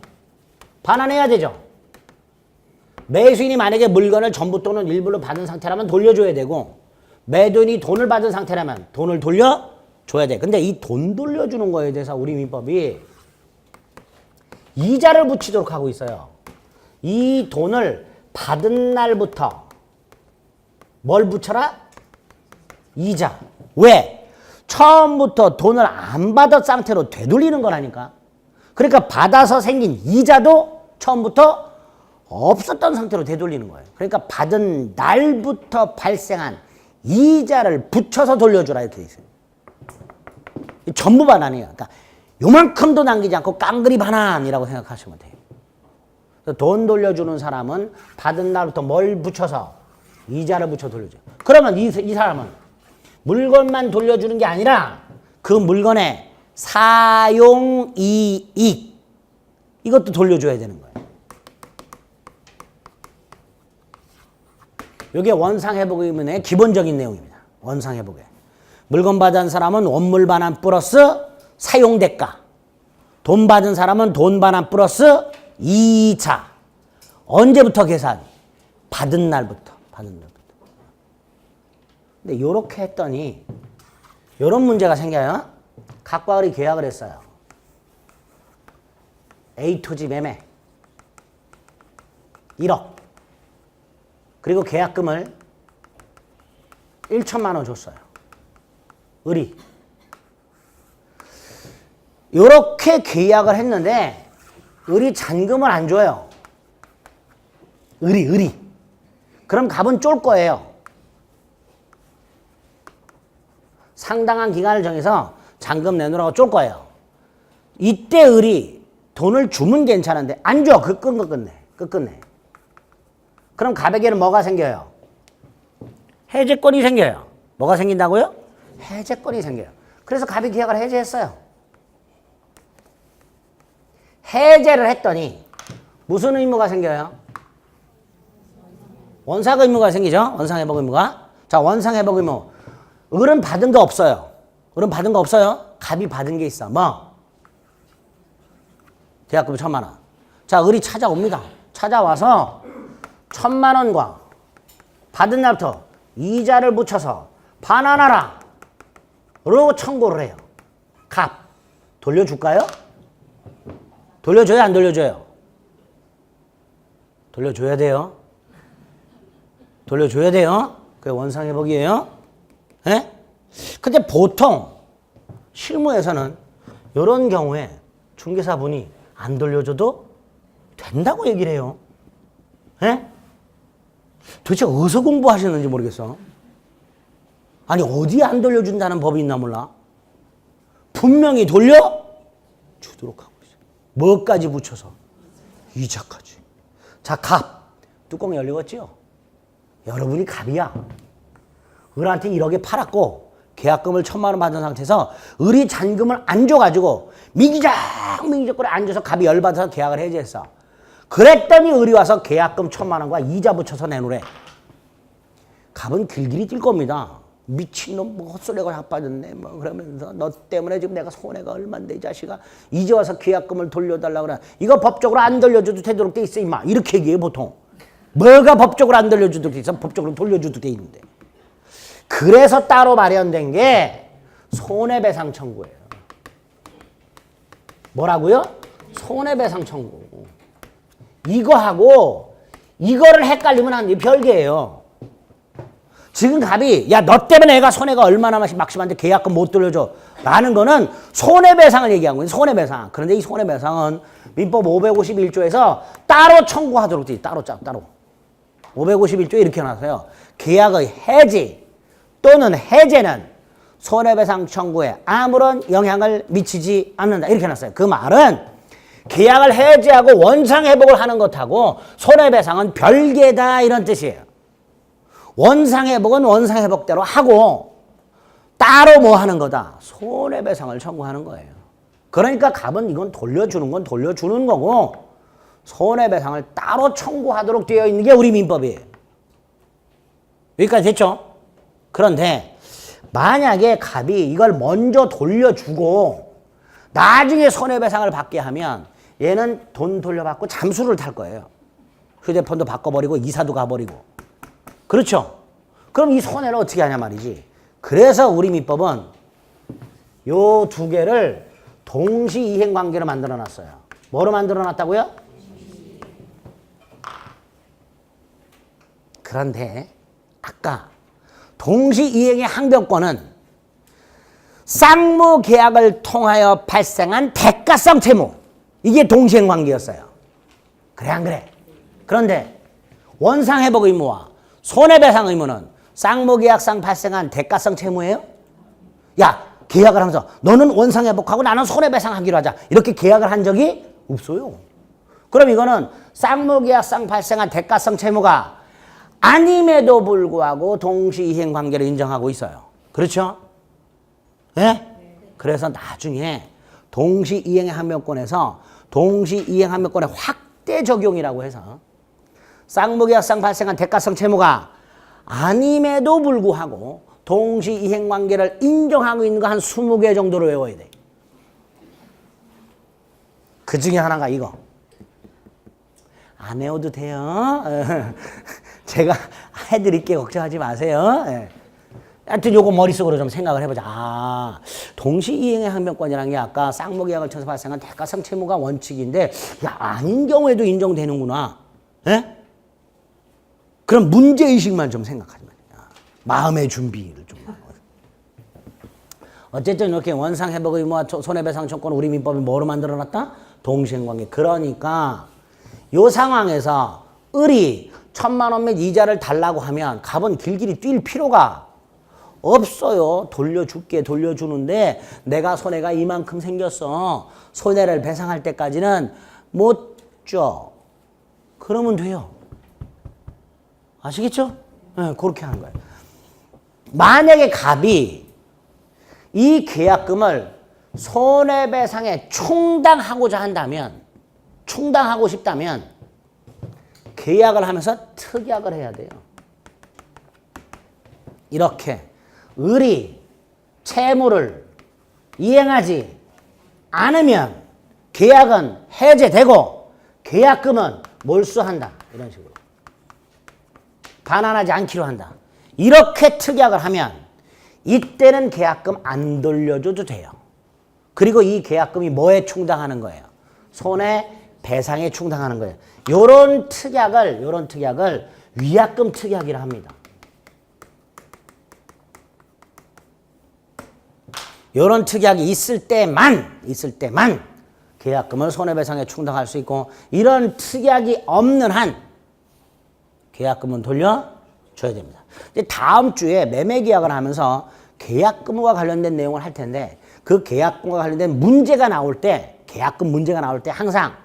반환해야 되죠. 매수인이 만약에 물건을 전부 또는 일부로 받은 상태라면 돌려줘야 되고, 매도인이 돈을 받은 상태라면 돈을 돌려줘야 돼. 근데 이 돈 돌려주는 거에 대해서 우리 민법이 이자를 붙이도록 하고 있어요. 이 돈을 받은 날부터 뭘 붙여라? 이자. 왜? 처음부터 돈을 안 받은 상태로 되돌리는 거라니까. 그러니까 받아서 생긴 이자도 처음부터 없었던 상태로 되돌리는 거예요. 그러니까 받은 날부터 발생한 이자를 붙여서 돌려주라 이렇게 돼 있어요. 전부 반환이에요. 그러니까 요만큼도 남기지 않고 깡그리 반환이라고 생각하시면 돼요. 돈 돌려주는 사람은 받은 날부터 뭘 붙여서? 이자를 붙여 돌려줘요. 그러면 이 사람은 물건만 돌려주는 게 아니라 그 물건의 사용이익, 이것도 돌려줘야 되는 거예요. 이게 원상회복 의무의 기본적인 내용입니다. 원상회복에. 물건 받은 사람은 원물 반환 플러스 사용대가. 돈 받은 사람은 돈 반환 플러스 이자. 언제부터 계산? 받은 날부터. 근데 요렇게 했더니 요런 문제가 생겨요. 갑과 을이 계약을 했어요. A 토지 매매 1억. 그리고 계약금을 1천만 원 줬어요. 을이. 요렇게 계약을 했는데 을이 잔금을 안 줘요. 을이. 그럼 갑은 쫄 거예요. 상당한 기간을 정해서 잔금 내놓으라고 쫄 거예요. 이때 을이 돈을 주면 괜찮은데 안 줘. 그 끝내. 그럼 갑에게는 뭐가 생겨요? 해제권이 생겨요. 뭐가 생긴다고요? 해제권이 생겨요. 그래서 갑이 계약을 해제했어요. 해제를 했더니 무슨 의무가 생겨요? 원상 의무가 생기죠? 원상회복 의무가. 자, 원상회복 의무. 을은 받은 거 없어요. 갑이 받은 게 있어. 뭐? 계약금 1,000만 원. 자, 을이 찾아옵니다. 찾아와서 1,000만 원과 받은 날부터 이자를 붙여서 반환하라. 로 청구를 해요. 갑. 돌려줄까요? 돌려줘요? 안 돌려줘요? 돌려줘야 돼요. 돌려줘야 돼요. 그게 원상회복이에요. 예? 근데 보통 실무에서는 이런 경우에 중개사분이 안 돌려줘도 된다고 얘기를 해요. 예? 도대체 어디서 공부하셨는지 모르겠어. 아니 어디에 안 돌려준다는 법이 있나 몰라. 분명히 돌려주도록 하고 있어요. 뭐까지 붙여서? 이자까지. 자, 갑. 뚜껑 열리겠지요? 여러분이 갑이야. 을한테 1억에 팔았고 계약금을 1,000만 원 받은 상태에서 을이 잔금을 안 줘가지고 미기적거리 앉아서 갑이 열받아서 계약을 해제했어. 그랬더니 을이 와서 계약금 1,000만 원과 이자 붙여서 내놓으래. 갑은 길길이 뛸 겁니다. 미친놈 뭐 헛소리가 자빠졌네 뭐 그러면서 너 때문에 지금 내가 손해가 얼만데 이 자식아 이제 와서 계약금을 돌려달라고 그래. 이거 법적으로 안 돌려줘도 되도록 돼 있어 임마. 이렇게 얘기해 보통. 뭐가 법적으로 안 돌려주도록 돼 있어? 법적으로 돌려주도록 돼 있는데. 그래서 따로 마련된 게 손해배상 청구예요. 뭐라고요? 손해배상 청구. 이거하고 이거를 헷갈리면 안 돼. 별개예요. 지금 갑이 야 너 때문에 내가 손해가 얼마나 막심한데 계약금 못 돌려줘 라는 거는 손해배상을 얘기한 거예요. 손해배상. 그런데 이 손해배상은 민법 551조에서 따로 청구하도록 돼 있어요. 따로 551조에 이렇게 나왔어요. 계약의 해지 또는 해제는 손해배상 청구에 아무런 영향을 미치지 않는다. 이렇게 해놨어요. 그 말은 계약을 해제하고 원상회복을 하는 것하고 손해배상은 별개다 이런 뜻이에요. 원상회복은 원상회복대로 하고 따로 뭐 하는 거다? 손해배상을 청구하는 거예요. 그러니까 갑은 이건 돌려주는 건 돌려주는 거고 손해배상을 따로 청구하도록 되어 있는 게 우리 민법이에요. 여기까지 됐죠? 그런데 만약에 갑이 이걸 먼저 돌려주고 나중에 손해배상을 받게 하면 얘는 돈 돌려받고 잠수를 탈 거예요. 휴대폰도 바꿔버리고 이사도 가버리고. 그렇죠? 그럼 이 손해를 어떻게 하냐 말이지. 그래서 우리 민법은 요 두 개를 동시이행관계로 만들어놨어요. 뭐로 만들어놨다고요? 그런데 아까 동시이행의 항변권은 쌍무계약을 통하여 발생한 대가성 채무. 이게 동시행관계였어요. 그래 안 그래? 그런데 원상회복 의무와 손해배상 의무는 쌍무계약상 발생한 대가성 채무예요? 야 계약을 하면서 너는 원상회복하고 나는 손해배상하기로 하자. 이렇게 계약을 한 적이 없어요. 그럼 이거는 쌍무계약상 발생한 대가성 채무가 아님에도 불구하고 동시이행관계를 인정하고 있어요. 그렇죠? 예? 그래서 나중에 동시이행의 항변권에서 동시이행 항변권의 확대 적용이라고 해서 쌍무계약상 발생한 대가성 채무가 아님에도 불구하고 동시이행 관계를 인정하고 있는 거 한 20개 정도로 외워야 돼. 그 중에 하나가 이거. 안 외워도 돼요. 제가 해드릴게 걱정하지 마세요. 하여튼 요거 머릿속으로 좀 생각을 해보자. 아, 동시이행의 항변권이라는 게 아까 쌍무계약을 통해서 발생한 대가성 채무가 원칙인데 야 아닌 경우에도 인정되는구나. 예? 그럼 문제의식만 좀 생각하지 말이야. 마음의 준비를 좀. 어쨌든 이렇게 원상회복 의무와 손해배상 청구권 우리 민법이 뭐로 만들어놨다? 동시행관계. 그러니까 이 상황에서 을이 1,000만 원 몇 이자를 달라고 하면 갑은 길길이 뛸 필요가 없어요. 돌려줄게 돌려주는데 내가 손해가 이만큼 생겼어. 손해를 배상할 때까지는 못 줘. 그러면 돼요. 아시겠죠? 네, 그렇게 하는 거예요. 만약에 갑이 이 계약금을 손해배상에 충당하고자 한다면, 충당하고 싶다면 계약을 하면서 특약을 해야 돼요. 이렇게 을이 채무를 이행하지 않으면 계약은 해제되고 계약금은 몰수한다. 이런 식으로. 반환하지 않기로 한다. 이렇게 특약을 하면 이때는 계약금 안 돌려줘도 돼요. 그리고 이 계약금이 뭐에 충당하는 거예요? 손해배상에 충당하는 거예요. 요런 특약을 위약금 특약이라 합니다. 요런 특약이 있을 때만 계약금을 손해배상에 충당할 수 있고, 이런 특약이 없는 한 계약금은 돌려줘야 됩니다. 이제 다음 주에 매매계약을 하면서 계약금과 관련된 내용을 할 텐데, 그 계약금과 관련된 문제가 나올 때, 계약금 문제가 나올 때 항상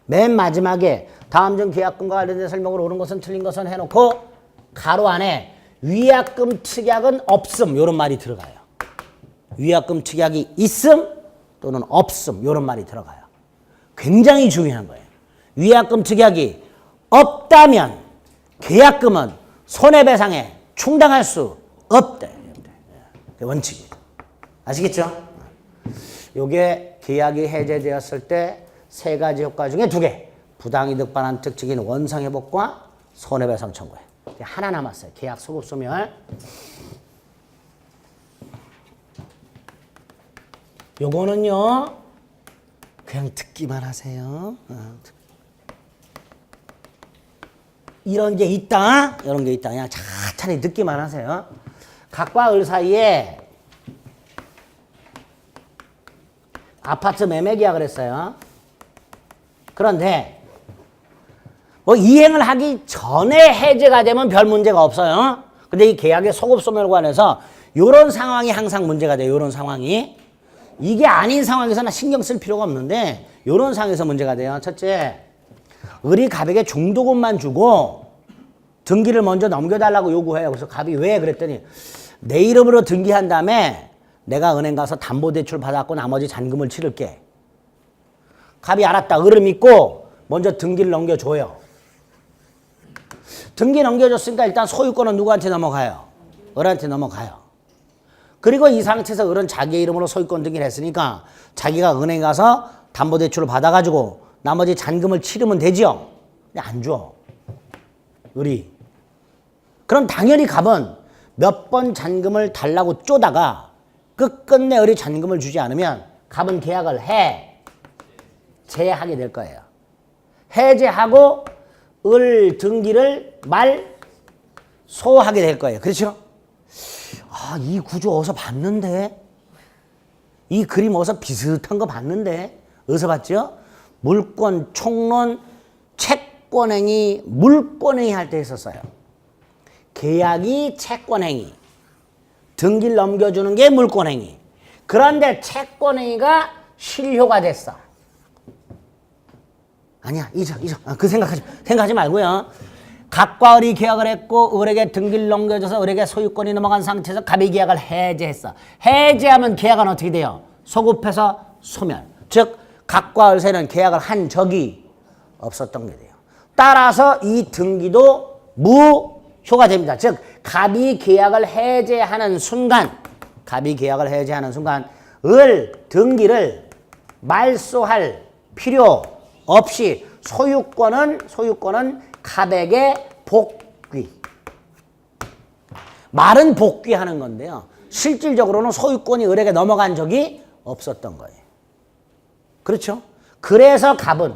맨 마지막에 다음 중 계약금과 관련된 설명으로 옳은 것은 틀린 것은 해놓고 가로 안에 위약금 특약은 없음 이런 말이 들어가요. 위약금 특약이 있음 또는 없음 이런 말이 들어가요. 굉장히 중요한 거예요. 위약금 특약이 없다면 계약금은 손해배상에 충당할 수 없대. 원칙이에요. 아시겠죠? 요게 계약이 해제되었을 때 세 가지 효과 중에 두 개. 부당이득 반환 특징인 원상회복과 손해배상 청구에. 하나 남았어요. 계약 소급 소멸. 요거는요, 그냥 듣기만 하세요. 이런 게 있다. 이런 게 있다. 그냥 차차히 듣기만 하세요. 갑과 을 사이에 아파트 매매 계약을 했어요. 그런데 뭐 이행을 하기 전에 해제가 되면 별 문제가 없어요. 근데 이 계약의 소급 소멸 관해서 이런 상황이 항상 문제가 돼요. 이런 상황이. 이게 아닌 상황에서는 신경 쓸 필요가 없는데 이런 상황에서 문제가 돼요. 첫째, 을이 갑에게 중도금만 주고 등기를 먼저 넘겨달라고 요구해요. 그래서 갑이 왜 그랬더니 내 이름으로 등기한 다음에 내가 은행 가서 담보대출 받았고 나머지 잔금을 치를게. 갑이 알았다. 을을 믿고 먼저 등기를 넘겨줘요. 등기 넘겨줬으니까 일단 소유권은 누구한테 넘어가요? 을한테 넘어가요. 그리고 이 상태에서 을은 자기 이름으로 소유권 등기를 했으니까 자기가 은행 가서 담보대출을 받아가지고 나머지 잔금을 치르면 되지요. 근데 안 줘. 을이. 그럼 당연히 갑은 몇 번 잔금을 달라고 쪼다가 끝끝내 을이 잔금을 주지 않으면 갑은 계약을 해제하게 될 거예요. 해제하고 을 등기를 말소하게 될 거예요. 그렇죠? 아, 이 구조 어디서 봤는데? 이 그림 어디서 비슷한 거 봤는데? 어디서 봤죠? 물권, 총론, 채권행위, 물권행위 할 때 했었어요. 계약이 채권행위, 등기를 넘겨주는 게 물권행위. 그런데 채권행위가 실효가 됐어. 아니야, 잊어. 그 생각하지 말고요. 갑과 을이 계약을 했고 을에게 등기를 넘겨줘서 을에게 소유권이 넘어간 상태에서 갑이 계약을 해제했어. 해제하면 계약은 어떻게 돼요? 소급해서 소멸. 즉 갑과 을 사이는 계약을 한 적이 없었던 게 돼요. 따라서 이 등기도 무효가 됩니다. 즉 갑이 계약을 해제하는 순간 을 등기를 말소할 필요 없이 소유권은 갑에게 복귀. 말은 복귀하는 건데요. 실질적으로는 소유권이 을에게 넘어간 적이 없었던 거예요. 그렇죠? 그래서 갑은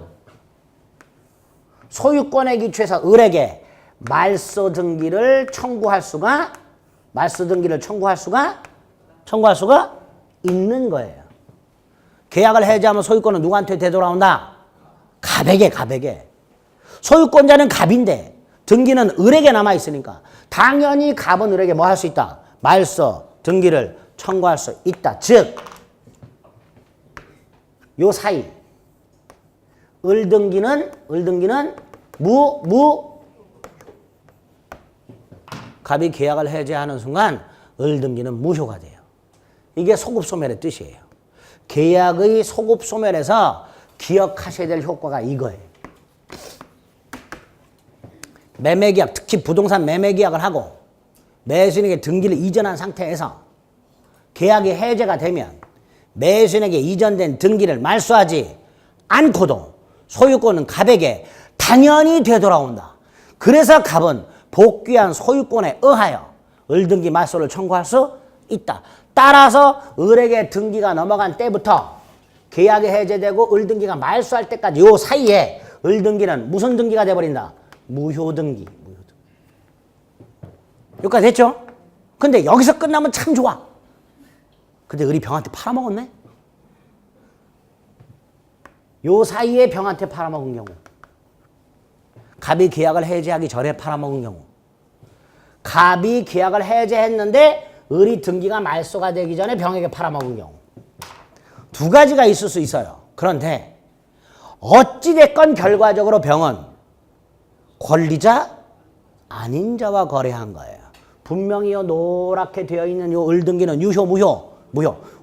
소유권에 기초해서 을에게 말소 등기를 청구할 수가 있는 거예요. 계약을 해제하면 소유권은 누구한테 되돌아온다? 갑에게. 소유권자는 갑인데 등기는 을에게 남아있으니까 당연히 갑은 을에게 뭐 할 수 있다? 말소, 등기를 청구할 수 있다. 즉, 요 사이 을등기는 갑이 계약을 해제하는 순간 을등기는 무효가 돼요. 이게 소급소멸의 뜻이에요. 계약의 소급소멸에서 기억하셔야 될 효과가 이거예요. 매매계약, 특히 부동산 매매계약을 하고 매수인에게 등기를 이전한 상태에서 계약이 해제가 되면 매수인에게 이전된 등기를 말소하지 않고도 소유권은 갑에게 당연히 되돌아온다. 그래서 갑은 복귀한 소유권에 의하여 을등기 말소를 청구할 수 있다. 따라서 을에게 등기가 넘어간 때부터 계약이 해제되고 을등기가 말소할 때까지 요 사이에 을등기는 무슨 등기가 돼버린다? 무효등기. 여기까지 됐죠? 근데 여기서 끝나면 참 좋아. 근데 을이 병한테 팔아먹었네? 요 사이에 병한테 팔아먹은 경우, 갑이 계약을 해제하기 전에 팔아먹은 경우, 갑이 계약을 해제했는데 을이 등기가 말소가 되기 전에 병에게 팔아먹은 경우, 두 가지가 있을 수 있어요. 그런데 어찌됐건 결과적으로 병은 권리자 아닌 자와 거래한 거예요. 분명히 요 노랗게 되어 있는 요 을등기는 유효, 무효.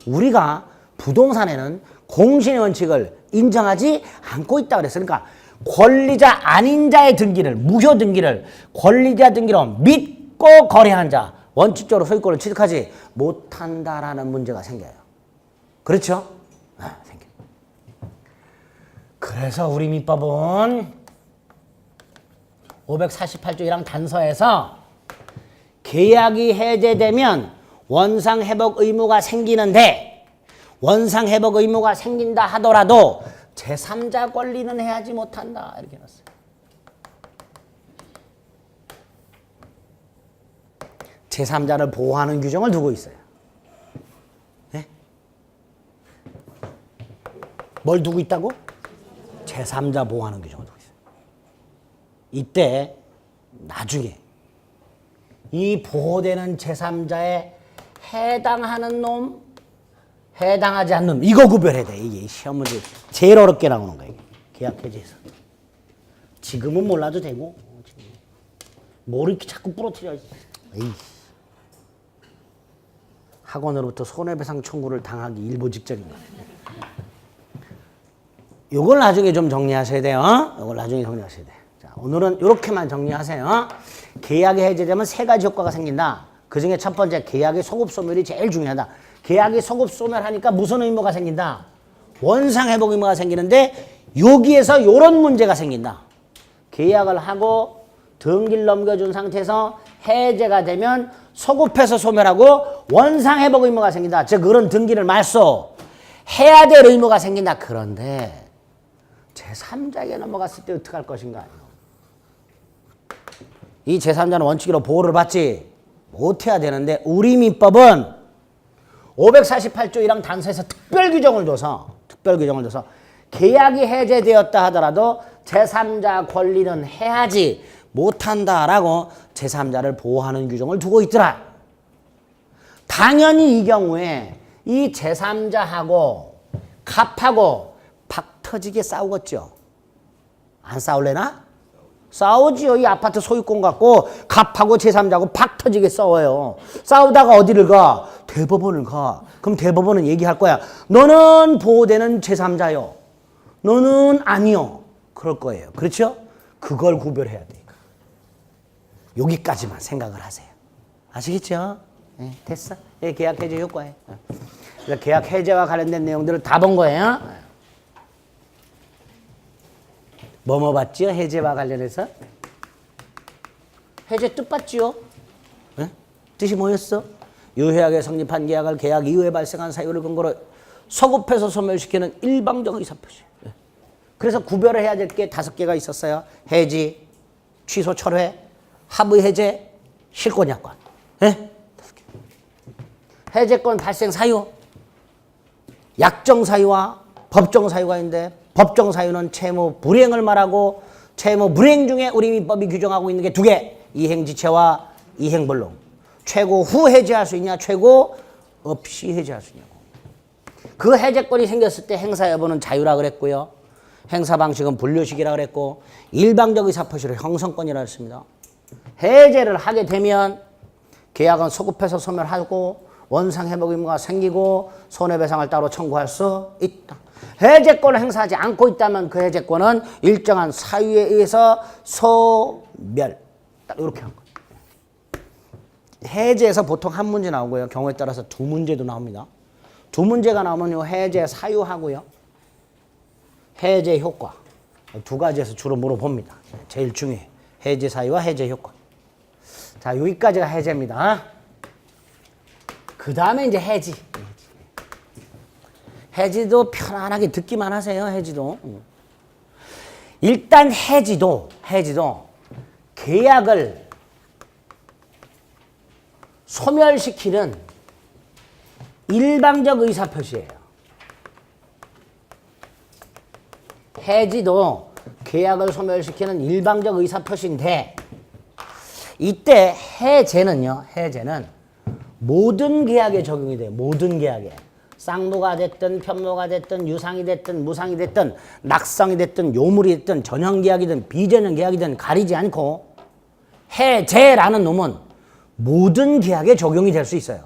우리가 부동산에는 공신의 원칙을 인정하지 않고 있다 그랬어요. 그러니까 권리자 아닌 자의 등기를, 무효 등기를 권리자 등기로 믿고 거래한 자, 원칙적으로 소유권을 취득하지 못한다라는 문제가 생겨요. 그렇죠? 생겨요. 그래서 우리 민법은 548조 1항 단서에서 계약이 해제되면 원상회복 의무가 생기는데, 원상회복 의무가 생긴다 하더라도 제3자 권리는 해야지 못한다. 이렇게 해놨어요. 제3자를 보호하는 규정을 두고 있어요. 네? 뭘 두고 있다고? 제3자 보호하는 규정을 두고 있어요. 이때 나중에 이 보호되는 제3자에 해당하는 놈, 해당하지 않는 놈, 이거 구별해야 돼. 이게 시험 문제 제일 어렵게 나오는 거예요. 계약 해제에서. 지금은 몰라도 되고, 뭘 이렇게 자꾸 부러뜨려. 에이. 학원으로부터 손해배상 청구를 당하기 일보 직전인 거예요. 요걸 나중에 좀 정리하셔야 돼요. 요걸 나중에 정리하셔야 돼. 자, 오늘은 이렇게만 정리하세요. 계약이 해제되면 세 가지 효과가 생긴다. 그 중에 첫 번째, 계약의 소급소멸이 제일 중요하다. 계약이 소급소멸하니까 무슨 의무가 생긴다? 원상회복 의무가 생기는데 여기에서 요런 문제가 생긴다. 계약을 하고 등기를 넘겨준 상태에서 해제가 되면 소급해서 소멸하고 원상회복 의무가 생긴다. 즉 그런 등기를 말소 해야 될 의무가 생긴다. 그런데 제3자에게 넘어갔을 때 어떻게 할 것인가? 이 제3자는 원칙으로 보호를 받지 못해야 되는데 우리 민법은 548조 1항 단서에서 특별 규정을 줘서 계약이 해제되었다 하더라도 제3자 권리는 해야지 못한다라고 제3자를 보호하는 규정을 두고 있더라. 당연히 이 경우에 이 제3자하고 갑하고 박 터지게 싸우겠죠. 안 싸울래나? 싸우지요. 이 아파트 소유권 갖고 갑하고 제3자하고 박 터지게 싸워요. 싸우다가 어디를 가? 대법원을 가. 그럼 대법원은 얘기할 거야. 너는 보호되는 제3자요. 너는 아니요. 그럴 거예요. 그렇죠? 그걸 구별해야 돼. 여기까지만 생각을 하세요. 아시겠죠? 네, 됐어. 예, 계약 해제 효과예요. 그러니까 계약 해제와 관련된 내용들을 다 본 거예요. 뭐뭐 봤지요? 해제와 관련해서? 해제 뜻 봤지요? 네? 뜻이 뭐였어? 유효하게 성립한 계약을 계약 이후에 발생한 사유를 근거로 소급해서 소멸시키는 일방적 의사표시. 네. 그래서 구별을 해야 될 게 5개가 있었어요. 해지, 취소, 철회, 합의 해제, 실권 약관. 네? 해제권 발생 사유, 약정 사유와 법정 사유가 있는데 법정 사유는 채무 불이행을 말하고 채무 불이행 중에 우리 민법이 규정하고 있는 게 2개. 이행지체와 이행불능. 최고 후 해지할 수 있냐, 최고 없이 해지할 수 있냐고. 그 해제권이 생겼을 때 행사 여부는 자유라 그랬고요. 행사 방식은 분류식이라 그랬고, 일방적 의사표시를 형성권이라 했습니다. 해제를 하게 되면 계약은 소급해서 소멸하고 원상 회복 의무가 생기고 손해배상을 따로 청구할 수 있다. 해제권을 행사하지 않고 있다면 그 해제권은 일정한 사유에 의해서 소멸. 딱 이렇게 한 거예요. 해제에서 보통 한 문제 나오고요. 경우에 따라서 두 문제도 나옵니다. 두 문제가 나오면 요 해제 사유하고요. 해제 효과. 두 가지에서 주로 물어봅니다. 제일 중요해. 해제 사유와 해제 효과. 자, 여기까지가 해제입니다. 그 다음에 이제 해지. 해지도 편안하게 듣기만 하세요. 해지도. 일단 해지도 계약을 소멸시키는 일방적 의사표시예요. 해지도 계약을 소멸시키는 일방적 의사표시인데, 이때 해제는 모든 계약에 적용이 돼요. 모든 계약에. 쌍노가 됐든 편노가 됐든 유상이 됐든 무상이 됐든 낙성이 됐든 요물이 됐든 전형계약이든 비전형계약이든 가리지 않고 해제라는 놈은 모든 계약에 적용이 될 수 있어요.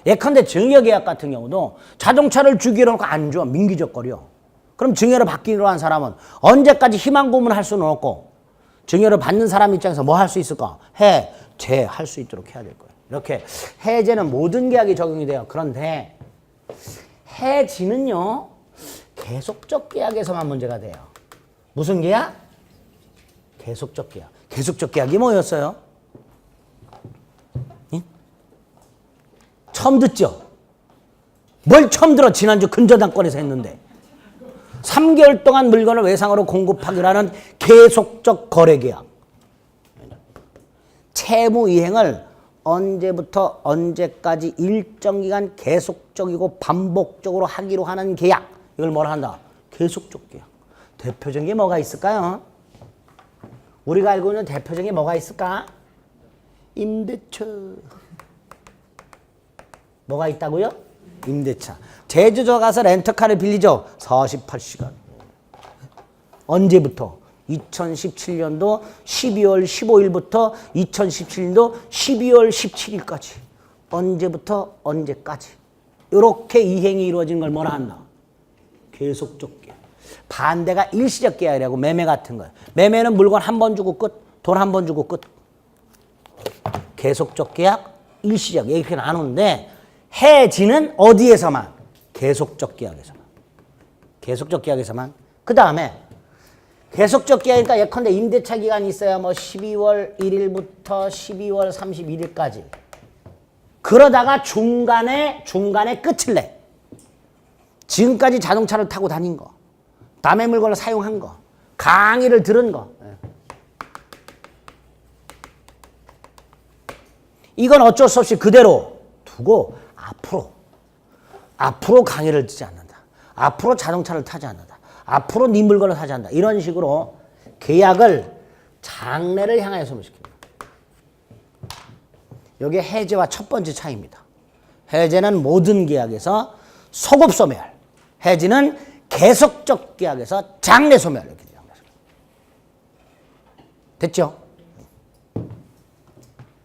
예컨대 증여계약 같은 경우도 자동차를 주기로 놓고 안 줘. 민기적거려. 그럼 증여를 받기로 한 사람은 언제까지 희망 고문할 수는 없고, 증여를 받는 사람 입장에서 뭐 할 수 있을까? 해제할 수 있도록 해야 될 거예요. 이렇게 해제는 모든 계약에 적용이 돼요. 그런데 해지는요, 계속적 계약에서만 문제가 돼요. 무슨 계약? 계속적 계약. 계속적 계약이 뭐였어요? 응? 처음 듣죠? 뭘 처음 들어? 지난주 근저당권에서 했는데. 3개월 동안 물건을 외상으로 공급하기로 하는 계속적 거래계약. 채무 이행을 언제부터 언제까지 일정 기간 계속적이고 반복적으로 하기로 하는 계약. 이걸 뭐라 한다? 계속적 계약. 대표적인 게 뭐가 있을까요? 우리가 알고 있는 대표적인 게 뭐가 있을까? 임대차. 뭐가 있다고요? 임대차. 제주도 가서 렌터카를 빌리죠. 48시간. 언제부터? 2017년도 12월 15일부터 2017년도 12월 17일까지. 언제부터 언제까지. 이렇게 이행이 이루어지는 걸 뭐라 한다? 계속적 계약. 반대가 일시적 계약이라고. 매매 같은 거예요. 매매는 물건 한 번 주고 끝, 돈 한 번 주고 끝. 계속적 계약, 일시적 이렇게 나누는데, 해지는 어디에서만? 계속적 계약에서만. 계속적 계약에서만. 그 다음에 계속적 계약이니까 예컨대 임대차 기간이 있어야 뭐 12월 1일부터 12월 31일까지. 그러다가 중간에 끝을 내. 지금까지 자동차를 타고 다닌 거, 남의 물건을 사용한 거, 강의를 들은 거, 이건 어쩔 수 없이 그대로 두고 앞으로 강의를 듣지 않는다. 앞으로 자동차를 타지 않는다. 앞으로 네 물건을 사지 않는다. 이런 식으로 계약을 장래를 향하여 소멸시킵니다. 이게 해제와 첫 번째 차이입니다. 해제는 모든 계약에서 소급 소멸, 해지는 계속적 계약에서 장래 소멸. 이렇게 됐죠?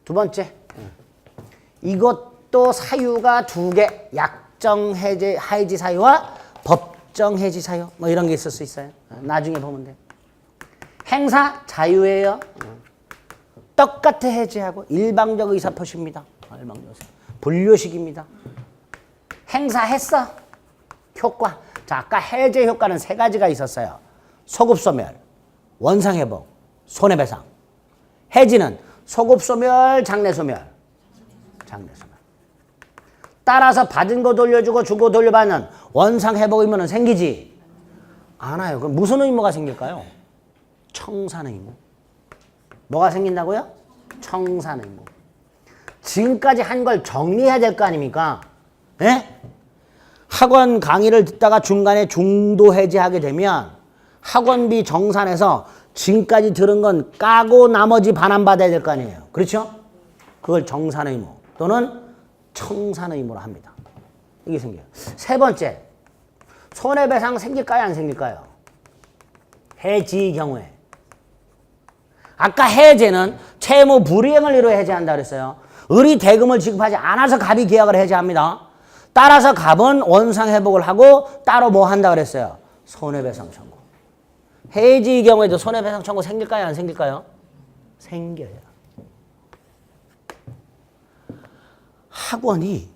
두 번째, 이것도 사유가 두 개. 약정 해제 해지 사유와 법정 해지 사유. 뭐 이런 게 있을 수 있어요. 나중에 보면 돼. 행사 자유예요. 똑같아 해제하고 일방적 의사 표시입니다. 분류식입니다. 행사했어. 효과. 자, 아까 해제 효과는 세 가지가 있었어요. 소급 소멸, 원상 회복, 손해배상. 해지는 소급 소멸, 장래 소멸. 장래 소멸. 따라서 받은 거 돌려주고 주고 돌려받는 원상 회복 의무는 생기지 않아요. 그럼 무슨 의무가 생길까요? 청산 의무. 뭐가 생긴다고요? 청산 의무. 지금까지 한 걸 정리해야 될 거 아닙니까? 예? 학원 강의를 듣다가 중간에 중도 해제하게 되면 학원비 정산해서 지금까지 들은 건 까고 나머지 반환 받아야 될 거 아니에요. 그렇죠? 그걸 정산의무 또는 청산의무로 합니다. 이게 생겨요. 세 번째, 손해배상 생길까요? 안 생길까요? 해지의 경우에. 아까 해제는 채무 불이행을 이루어 해제한다 그랬어요. 을이 대금을 지급하지 않아서 갑이 계약을 해제합니다. 따라서 갑은 원상회복을 하고 따로 뭐 한다 그랬어요? 손해배상 청구. 해지의 경우에도 손해배상 청구 생길까요? 안 생길까요? 생겨요. 학원이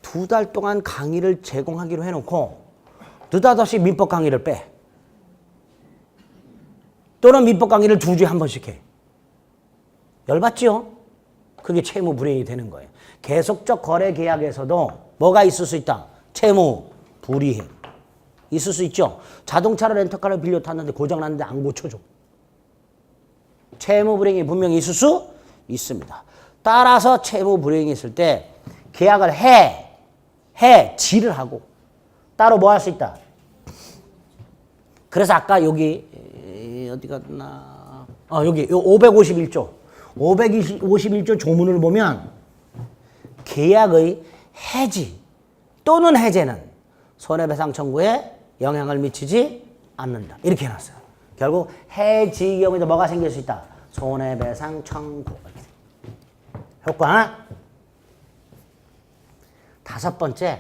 2달 동안 강의를 제공하기로 해놓고 느닷없이 민법 강의를 빼. 또는 민법 강의를 2주에 한 번씩 해. 열받지요? 그게 채무 불이행이 되는 거예요. 계속적 거래 계약에서도 뭐가 있을 수 있다? 채무 불이행. 있을 수 있죠. 자동차를 렌터카를 빌려 탔는데 고장났는데 안 고쳐줘. 채무 불이행이 분명히 있을 수 있습니다. 따라서 채무 불이행이 있을 때 계약을 지를 하고 따로 뭐 할 수 있다. 그래서 아까 여기 어디 갔나? 여기 551조. 551조 조문을 보면 계약의 해지 또는 해제는 손해배상 청구에 영향을 미치지 않는다. 이렇게 해놨어요. 결국 해지 경우에도 뭐가 생길 수 있다? 손해배상 청구. 효과. 5번째,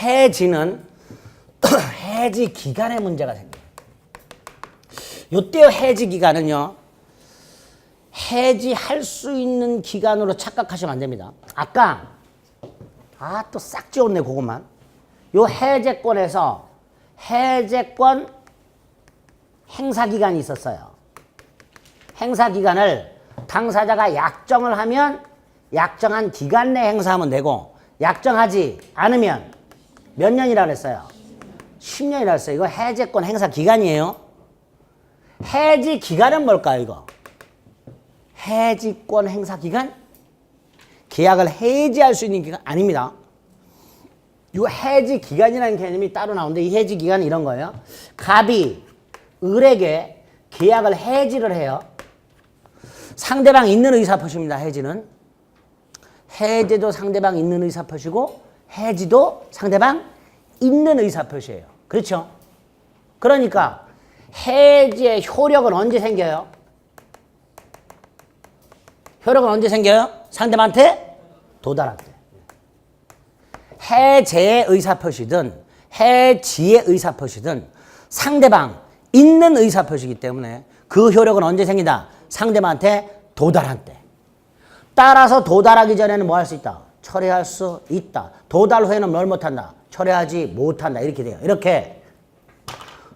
해지는 해지 기간에 문제가 생겨요. 이때 해지 기간은요, 해지할 수 있는 기간으로 착각하시면 안 됩니다. 아까 또 싹 지웠네 그것만. 요 해제권에서 해제권 행사 기간이 있었어요. 행사 기간을 당사자가 약정을 하면 약정한 기간 내 행사하면 되고 약정하지 않으면 몇 년이라 그랬어요? 10년이라 그랬어요. 이거 해제권 행사 기간이에요. 해지 기간은 뭘까요, 이거? 해지권 행사 기간? 계약을 해지할 수 있는 기간 아닙니다. 이 해지 기간이라는 개념이 따로 나오는데 이 해지 기간은 이런 거예요. 갑이 을에게 계약을 해지를 해요. 상대방 있는 의사표시입니다. 해지는. 해제도 상대방 있는 의사표시고 해지도 상대방 있는 의사표시예요. 그렇죠? 그러니까 해지의 효력은 언제 생겨요? 효력은 언제 생겨요? 상대방한테 도달할 때. 해제의 의사표시든 해지의 의사표시든 상대방 있는 의사표시이기 때문에 그 효력은 언제 생긴다? 상대방한테 도달한 때. 따라서 도달하기 전에는 뭐 할 수 있다? 철회할 수 있다. 도달 후에는 뭘 못한다? 철회하지 못한다. 이렇게 돼요. 이렇게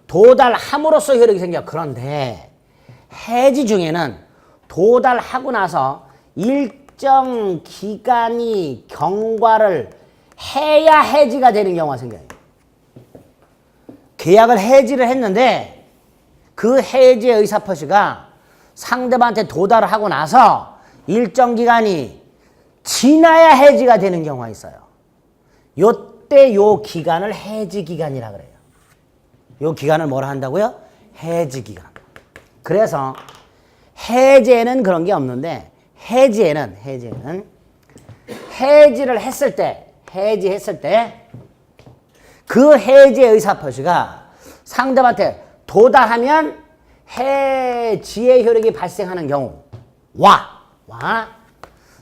도달함으로써 효력이 생겨. 그런데 해지 중에는 도달하고 나서 일정 기간이 경과를 해야 해지가 되는 경우가 생겨요. 계약을 해지를 했는데 그 해지의 의사표시가 상대방한테 도달을 하고 나서 일정 기간이 지나야 해지가 되는 경우가 있어요. 요때 요 기간을 해지 기간이라 그래요. 요 기간을 뭐라 한다고요? 해지 기간. 그래서 해제는 그런 게 없는데 해지에는 해지를 했을 때 해지했을 때 그 해지의 의사표시가 상대방한테 도달하면 해지의 효력이 발생하는 경우와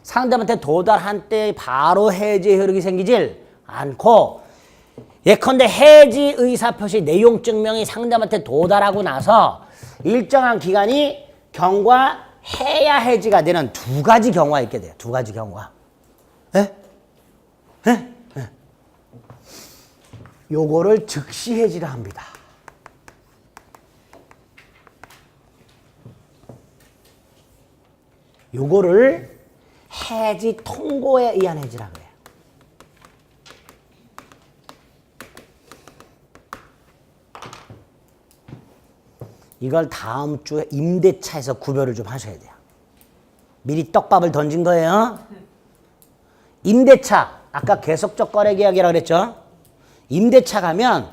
상대방한테 도달한 때 바로 해지의 효력이 생기질 않고 예컨대 해지 의사표시 내용 증명이 상대방한테 도달하고 나서 일정한 기간이 경과해야 해지가 되는 2가지 경우가 있게 돼요. 2가지 경우가. 예? 예? 예. 요거를 즉시 해지라 합니다. 요거를 해지 통고에 의한 해지라고 해요. 이걸 다음 주에 임대차에서 구별을 좀 하셔야 돼요. 미리 떡밥을 던진 거예요. 임대차, 아까 계속적 거래 계약이라고 그랬죠? 임대차 가면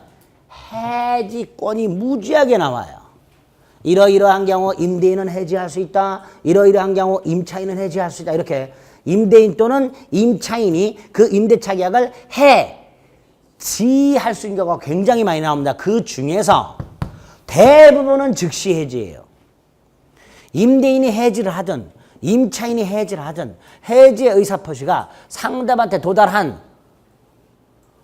해지권이 무지하게 나와요. 이러이러한 경우 임대인은 해지할 수 있다. 이러이러한 경우 임차인은 해지할 수 있다. 이렇게 임대인 또는 임차인이 그 임대차 계약을 해지할 수 있는 경우가 굉장히 많이 나옵니다. 그 중에서 대부분은 즉시 해지예요. 임대인이 해지를 하든 임차인이 해지를 하든 해지의 의사표시가 상대방한테 도달한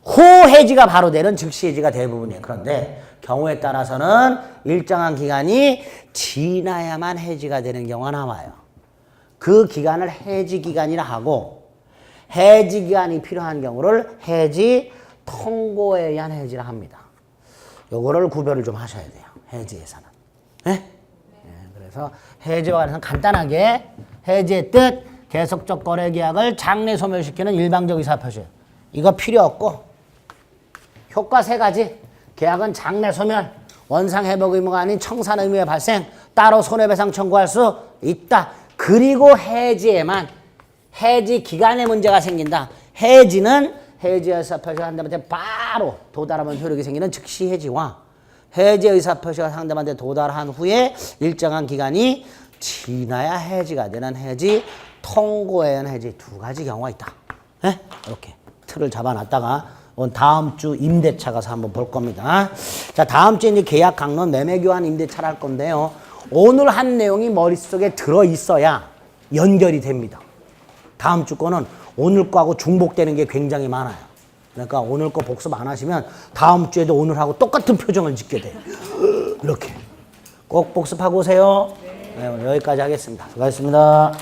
후 해지가 바로 되는 즉시 해지가 대부분이에요. 그런데 경우에 따라서는 일정한 기간이 지나야만 해지가 되는 경우가 나와요. 그 기간을 해지 기간이라 하고 해지 기간이 필요한 경우를 해지 통고에 의한 해지라 합니다. 요거를 구별을 좀 하셔야 돼요. 해지에서는. 네? 그래서 해지와 관해서는 간단하게 해지의 뜻, 계속적 거래 계약을 장래 소멸시키는 일방적 의사표시. 이거 필요 없고 효과 세 가지. 계약은 장래 소멸, 원상 회복 의무가 아닌 청산 의무의 발생, 따로 손해배상 청구할 수 있다. 그리고 해지에만 해지 기간에 문제가 생긴다. 해지는 해지 의사표시가 상대방한테 바로 도달하면 효력이 생기는 즉시 해지와 해지 의사표시가 상대방한테 도달한 후에 일정한 기간이 지나야 해지가 되는 해지, 통고에 의한 해지 두 가지 경우가 있다. 네? 이렇게 틀을 잡아놨다가 다음 주 임대차 가서 한번 볼 겁니다. 자, 다음 주에 이제 계약 강론 매매 교환 임대차를 할 건데요. 오늘 한 내용이 머릿속에 들어 있어야 연결이 됩니다. 다음 주 거는 오늘 거하고 중복되는 게 굉장히 많아요. 그러니까 오늘 거 복습 안 하시면 다음 주에도 오늘하고 똑같은 표정을 짓게 돼요. 이렇게 꼭 복습하고 오세요. 네, 오늘 여기까지 하겠습니다. 수고하셨습니다.